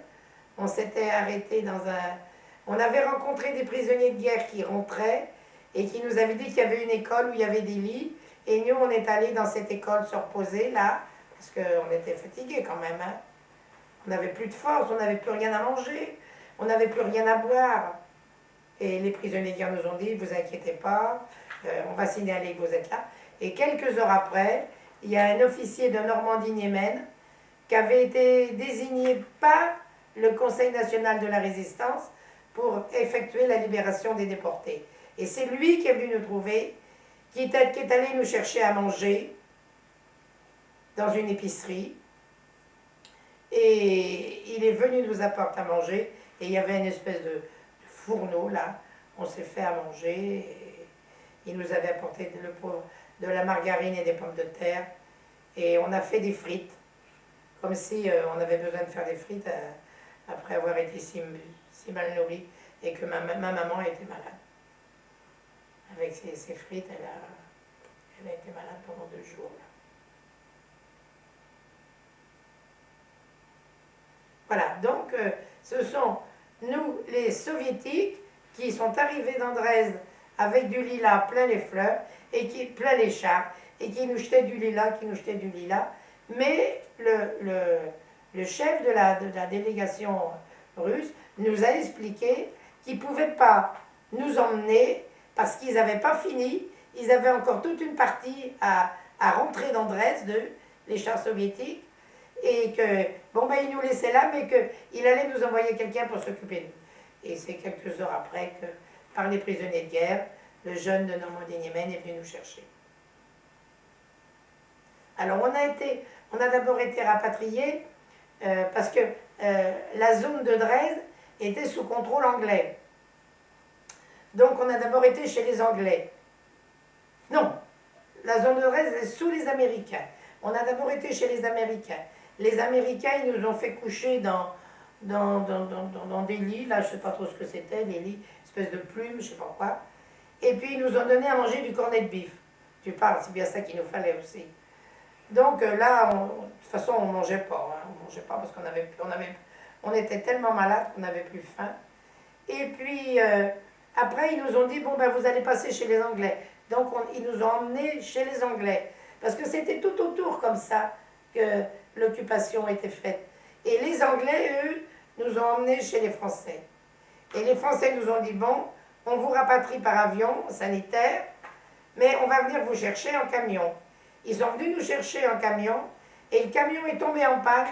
On s'était arrêté dans un... On avait rencontré des prisonniers de guerre qui rentraient et qui nous avaient dit qu'il y avait une école où il y avait des lits. Et nous, on est allés dans cette école se reposer, là, parce qu'on était fatigués quand même. Hein. On n'avait plus de force, on n'avait plus rien à manger, on n'avait plus rien à boire. Et les prisonniers de guerre nous ont dit, vous inquiétez pas, on va signaler que vous êtes là. Et quelques heures après, il y a un officier de Normandie-Niemen qui avait été désigné par le Conseil national de la résistance pour effectuer la libération des déportés. Et c'est lui qui est venu nous trouver, qui est allé nous chercher à manger dans une épicerie. Et il est venu nous apporter à manger. Et il y avait une espèce de fourneau là. On s'est fait à manger. Et il nous avait apporté, le pauvre, de la margarine et des pommes de terre. Et on a fait des frites. Comme si on avait besoin de faire des frites après avoir été si mal nourris. Et que ma maman était malade. Avec ses frites, Elle a été malade pendant 2 jours. Là. Voilà, donc ce sont nous, les soviétiques, qui sont arrivés dans Dresde avec du lilas plein les fleurs, et plein les chars, et qui nous jetaient du lilas, Mais le chef de la délégation russe nous a expliqué qu'ils ne pouvaient pas nous emmener parce qu'ils n'avaient pas fini, ils avaient encore toute une partie à rentrer dans Dresde, les chars soviétiques, et que, il nous laissait là, mais qu'il allait nous envoyer quelqu'un pour s'occuper de nous. Et c'est quelques heures après que, par les prisonniers de guerre, le jeune de Normandie-Niemen est venu nous chercher. Alors on a d'abord été rapatriés parce que la zone de Dresde était sous contrôle anglais. Donc on a d'abord été chez les Anglais. Non, la zone de Dresde est sous les Américains. On a d'abord été chez les Américains. Les Américains, ils nous ont fait coucher dans des lits, là je ne sais pas trop ce que c'était, des lits, espèce de plumes, je ne sais pas quoi. Et puis ils nous ont donné à manger du cornet de bif. Tu parles, c'est bien ça qu'il nous fallait aussi. Donc là, de toute façon, on ne mangeait pas. Hein, on ne mangeait pas parce on était tellement malades qu'on n'avait plus faim. Et puis, après, ils nous ont dit, vous allez passer chez les Anglais. Donc, ils nous ont emmenés chez les Anglais. Parce que c'était tout autour comme ça que l'occupation était faite. Et les Anglais, eux, nous ont emmenés chez les Français. Et les Français nous ont dit, on vous rapatrie par avion sanitaire, mais on va venir vous chercher en camion. Ils sont venus nous chercher en camion, et le camion est tombé en panne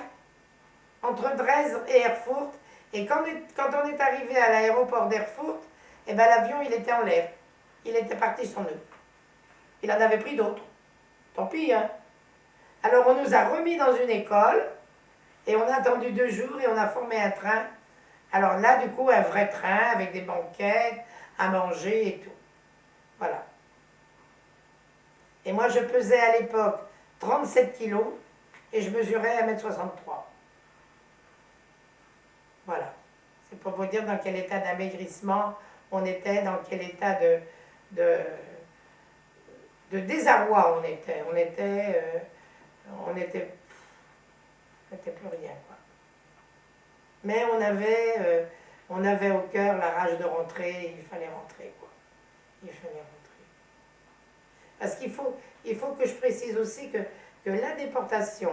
entre Dresde et Erfurt. Et quand on est arrivé à l'aéroport d'Erfurt, l'avion, il était en l'air. Il était parti sans nous. Il en avait pris d'autres. Tant pis, hein. Alors on nous a remis dans une école, et on a attendu 2 jours, et on a formé un train. Alors là, du coup, un vrai train, avec des banquettes, à manger et tout. Voilà. Et moi, je pesais à l'époque 37 kilos, et je mesurais 1,63 m. Voilà. C'est pour vous dire dans quel état d'amaigrissement on était, dans quel état de désarroi on était. On était plus rien, quoi. Mais on avait au cœur la rage de rentrer, il fallait rentrer, quoi. Il fallait rentrer. Parce qu'il faut que je précise aussi que la déportation,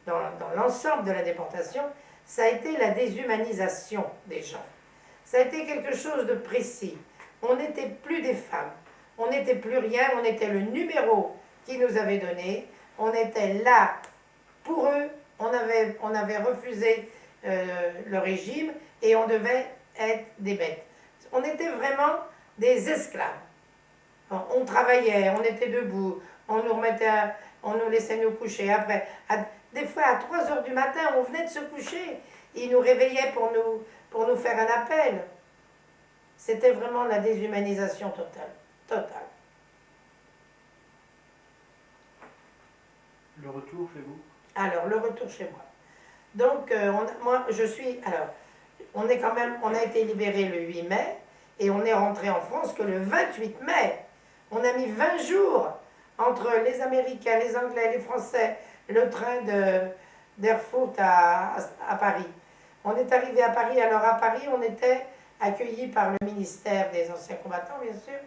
dans l'ensemble de la déportation, ça a été la déshumanisation des gens. Ça a été quelque chose de précis. On n'était plus des femmes, on n'était plus rien, on était le numéro qu'ils nous avaient donné, on était là pour eux, on avait refusé le régime et on devait être des bêtes. On était vraiment des esclaves. On travaillait, on était debout, on nous laissait nous coucher. Après, des fois à 3 h du matin, on venait de se coucher. Ils nous réveillaient pour nous faire un appel. C'était vraiment la déshumanisation totale. Totale. Le retour chez vous? Alors, le retour chez moi. Donc, on a été libérés le 8 mai et on est rentré en France que le 28 mai. On a mis 20 jours entre les Américains, les Anglais, les Français, le train d'Erfurt à Paris. On est arrivé à Paris. Alors à Paris, on était accueillis par le ministère des anciens combattants, bien sûr.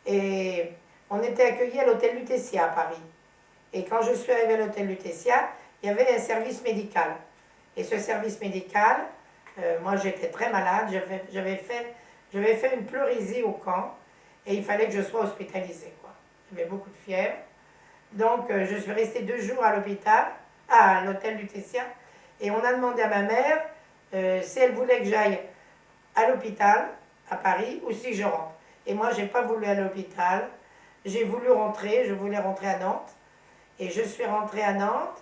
Et on était accueillis à l'hôtel Lutetia à Paris. Et quand je suis arrivée à l'hôtel Lutetia, il y avait un service médical. Et ce service médical, moi j'étais très malade, j'avais fait une pleurésie au camp. Et il fallait que je sois hospitalisée, quoi. J'avais beaucoup de fièvre. Donc, je suis restée 2 jours à l'hôpital, à l'hôtel Lutetia. Et on a demandé à ma mère si elle voulait que j'aille à l'hôpital, à Paris, ou si je rentre. Et moi, je n'ai pas voulu aller à l'hôpital. J'ai voulu rentrer, je voulais rentrer à Nantes. Et je suis rentrée à Nantes,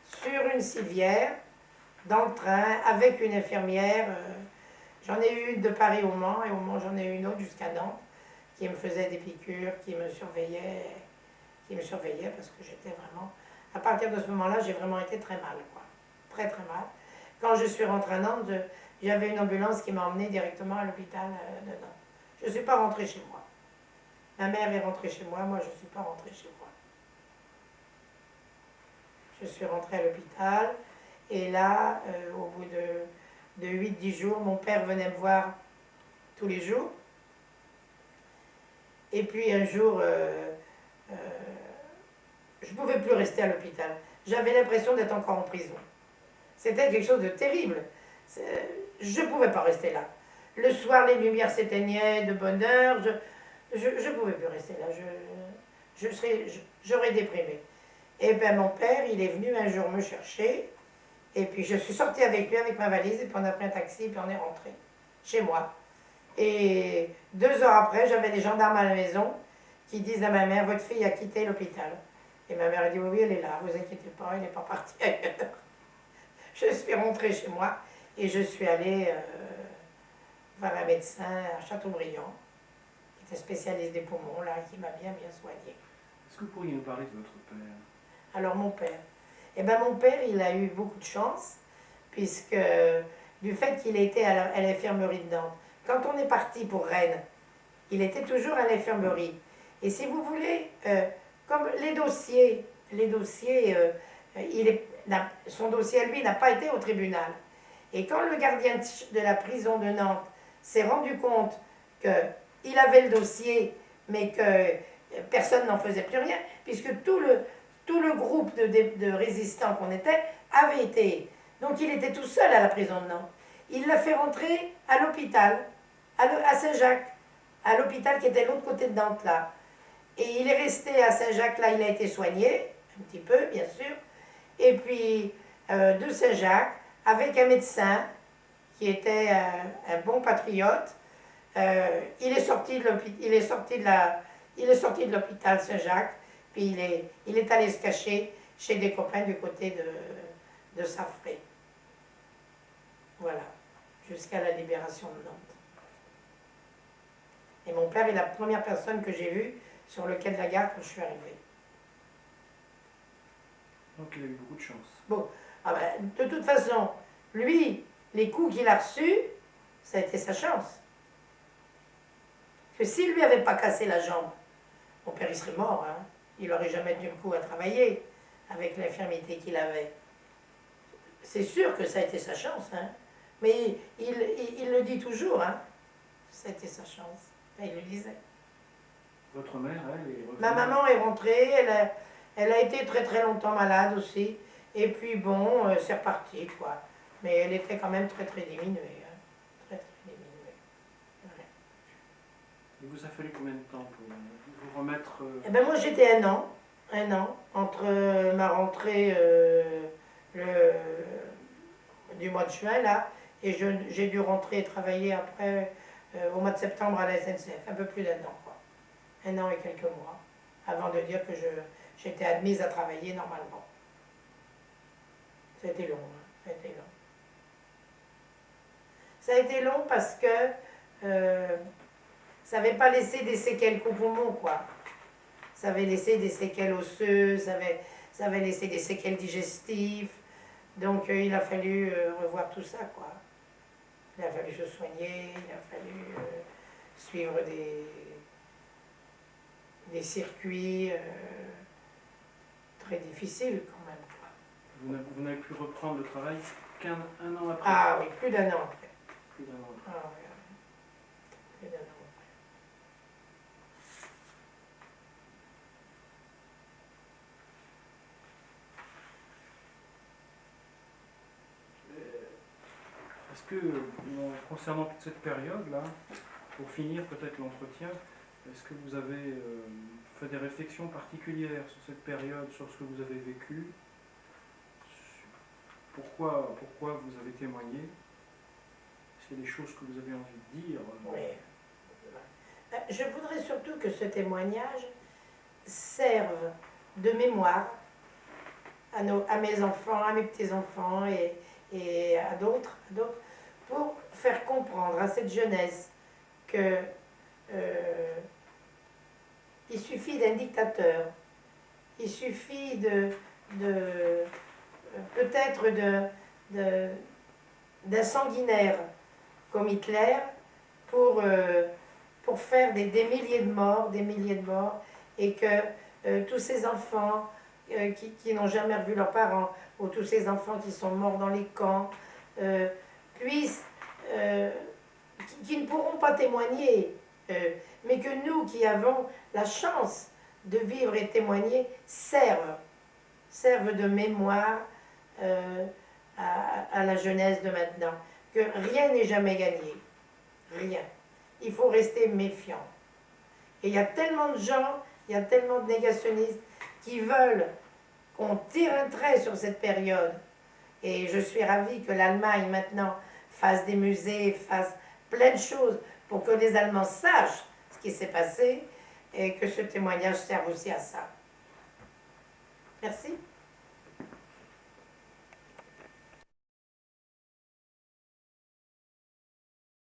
sur une civière, dans le train, avec une infirmière. J'en ai eu une de Paris au Mans, et au Mans, j'en ai eu une autre jusqu'à Nantes, qui me faisait des piqûres, qui me surveillait parce que j'étais vraiment... À partir de ce moment-là, j'ai vraiment été très mal, quoi. Très, très mal. Quand je suis rentrée à Nantes, j'avais une ambulance qui m'a emmenée directement à l'hôpital de Nantes. Je ne suis pas rentrée chez moi. Ma mère est rentrée chez moi, moi je ne suis pas rentrée chez moi. Je suis rentrée à l'hôpital et là, au bout de 8-10 jours, mon père venait me voir tous les jours. Et puis un jour, je ne pouvais plus rester à l'hôpital. J'avais l'impression d'être encore en prison. C'était quelque chose de terrible. Je ne pouvais pas rester là. Le soir, les lumières s'éteignaient de bonne heure. Je ne pouvais plus rester là. J'aurais déprimé. Et bien mon père, il est venu un jour me chercher. Et puis je suis sortie avec lui, avec ma valise. Et puis on a pris un taxi, et puis on est rentré chez moi. Et 2 heures après, j'avais des gendarmes à la maison qui disent à ma mère, votre fille a quitté l'hôpital. Et ma mère a dit, oui, oui, elle est là, vous inquiétez pas, elle n'est pas partie ailleurs. Je suis rentrée chez moi et je suis allée voir un médecin à Châteaubriand, qui était spécialiste des poumons, là, qui m'a bien soignée. Est-ce que vous pourriez nous parler de votre père? Alors mon père, mon père, il a eu beaucoup de chance, puisque du fait qu'il était à l'infirmerie de Nantes, quand on est parti pour Rennes, il était toujours à l'infirmerie. Et si vous voulez, comme les dossiers, son dossier à lui n'a pas été au tribunal. Et quand le gardien de la prison de Nantes s'est rendu compte qu'il avait le dossier, mais que personne n'en faisait plus rien, puisque tout le groupe de résistants qu'on était avait été. Donc il était tout seul à la prison de Nantes. Il l'a fait rentrer à l'hôpital, à Saint-Jacques, à l'hôpital qui était de l'autre côté de Nantes là. Et il est resté à Saint-Jacques, là il a été soigné, un petit peu bien sûr. Et puis de Saint-Jacques, avec un médecin qui était un bon patriote, il est sorti de l'hôpital Saint-Jacques, puis il est allé se cacher chez des copains du côté de Safré. Voilà, jusqu'à la libération de Nantes. Et mon père est la première personne que j'ai vue sur le quai de la gare quand je suis arrivée. Donc il a eu beaucoup de chance. Bon, de toute façon, lui, les coups qu'il a reçus, ça a été sa chance. Parce que s'il lui avait pas cassé la jambe, mon père il serait mort. Hein. Il n'aurait jamais tenu le coup à travailler avec l'infirmité qu'il avait. C'est sûr que ça a été sa chance. Hein. Mais il le dit toujours. Hein. Ça a été sa chance. Enfin, il le disait. Votre mère, elle, est revenue? Ma maman est rentrée. Elle a été très très longtemps malade aussi. Et puis bon, c'est reparti quoi. Mais elle était quand même très très diminuée. Hein. Très très diminuée. Ouais. Il vous a fallu combien de temps pour vous remettre Eh ben moi j'étais un an, entre ma rentrée du mois de juin là, et j'ai dû rentrer et travailler après au mois de septembre à la SNCF, un peu plus d'1 an quoi. 1 an et quelques mois, avant de dire que j'étais admise à travailler normalement. Ça a été long, hein, ça a été long. Ça a été long parce que ça n'avait pas laissé des séquelles qu'au poumon, quoi. Ça avait laissé des séquelles osseuses, ça avait laissé des séquelles digestives. Donc il a fallu revoir tout ça, quoi. Il a fallu se soigner, il a fallu suivre des circuits très difficiles, quand même, quoi. Vous n'avez pu reprendre le travail qu'un an après? Ah oui, plus d'1 an après. Plus d'un an après. Ah oui, plus d'1 an après. Est-ce que, concernant toute cette période-là, pour finir peut-être l'entretien, est-ce que vous avez fait des réflexions particulières sur cette période, sur ce que vous avez vécu? Pourquoi vous avez témoigné? Est-ce qu'il y a des choses que vous avez envie de dire? Oui. Je voudrais surtout que ce témoignage serve de mémoire à mes enfants, à mes petits-enfants et à d'autres, pour faire comprendre à cette jeunesse que il suffit d'un dictateur, il suffit peut-être d'un sanguinaire comme Hitler pour faire faire des milliers de morts, et que tous ces enfants qui n'ont jamais revu leurs parents, ou tous ces enfants qui sont morts dans les camps, puissent, qui ne pourront pas témoigner, mais que nous qui avons la chance de vivre et témoigner, servent de mémoire à la jeunesse de maintenant. Que rien n'est jamais gagné. Rien. Il faut rester méfiant. Et il y a tellement de gens, il y a tellement de négationnistes qui veulent qu'on tire un trait sur cette période. Et je suis ravie que l'Allemagne maintenant fasse des musées, fasse plein de choses pour que les Allemands sachent ce qui s'est passé et que ce témoignage serve aussi à ça. Merci.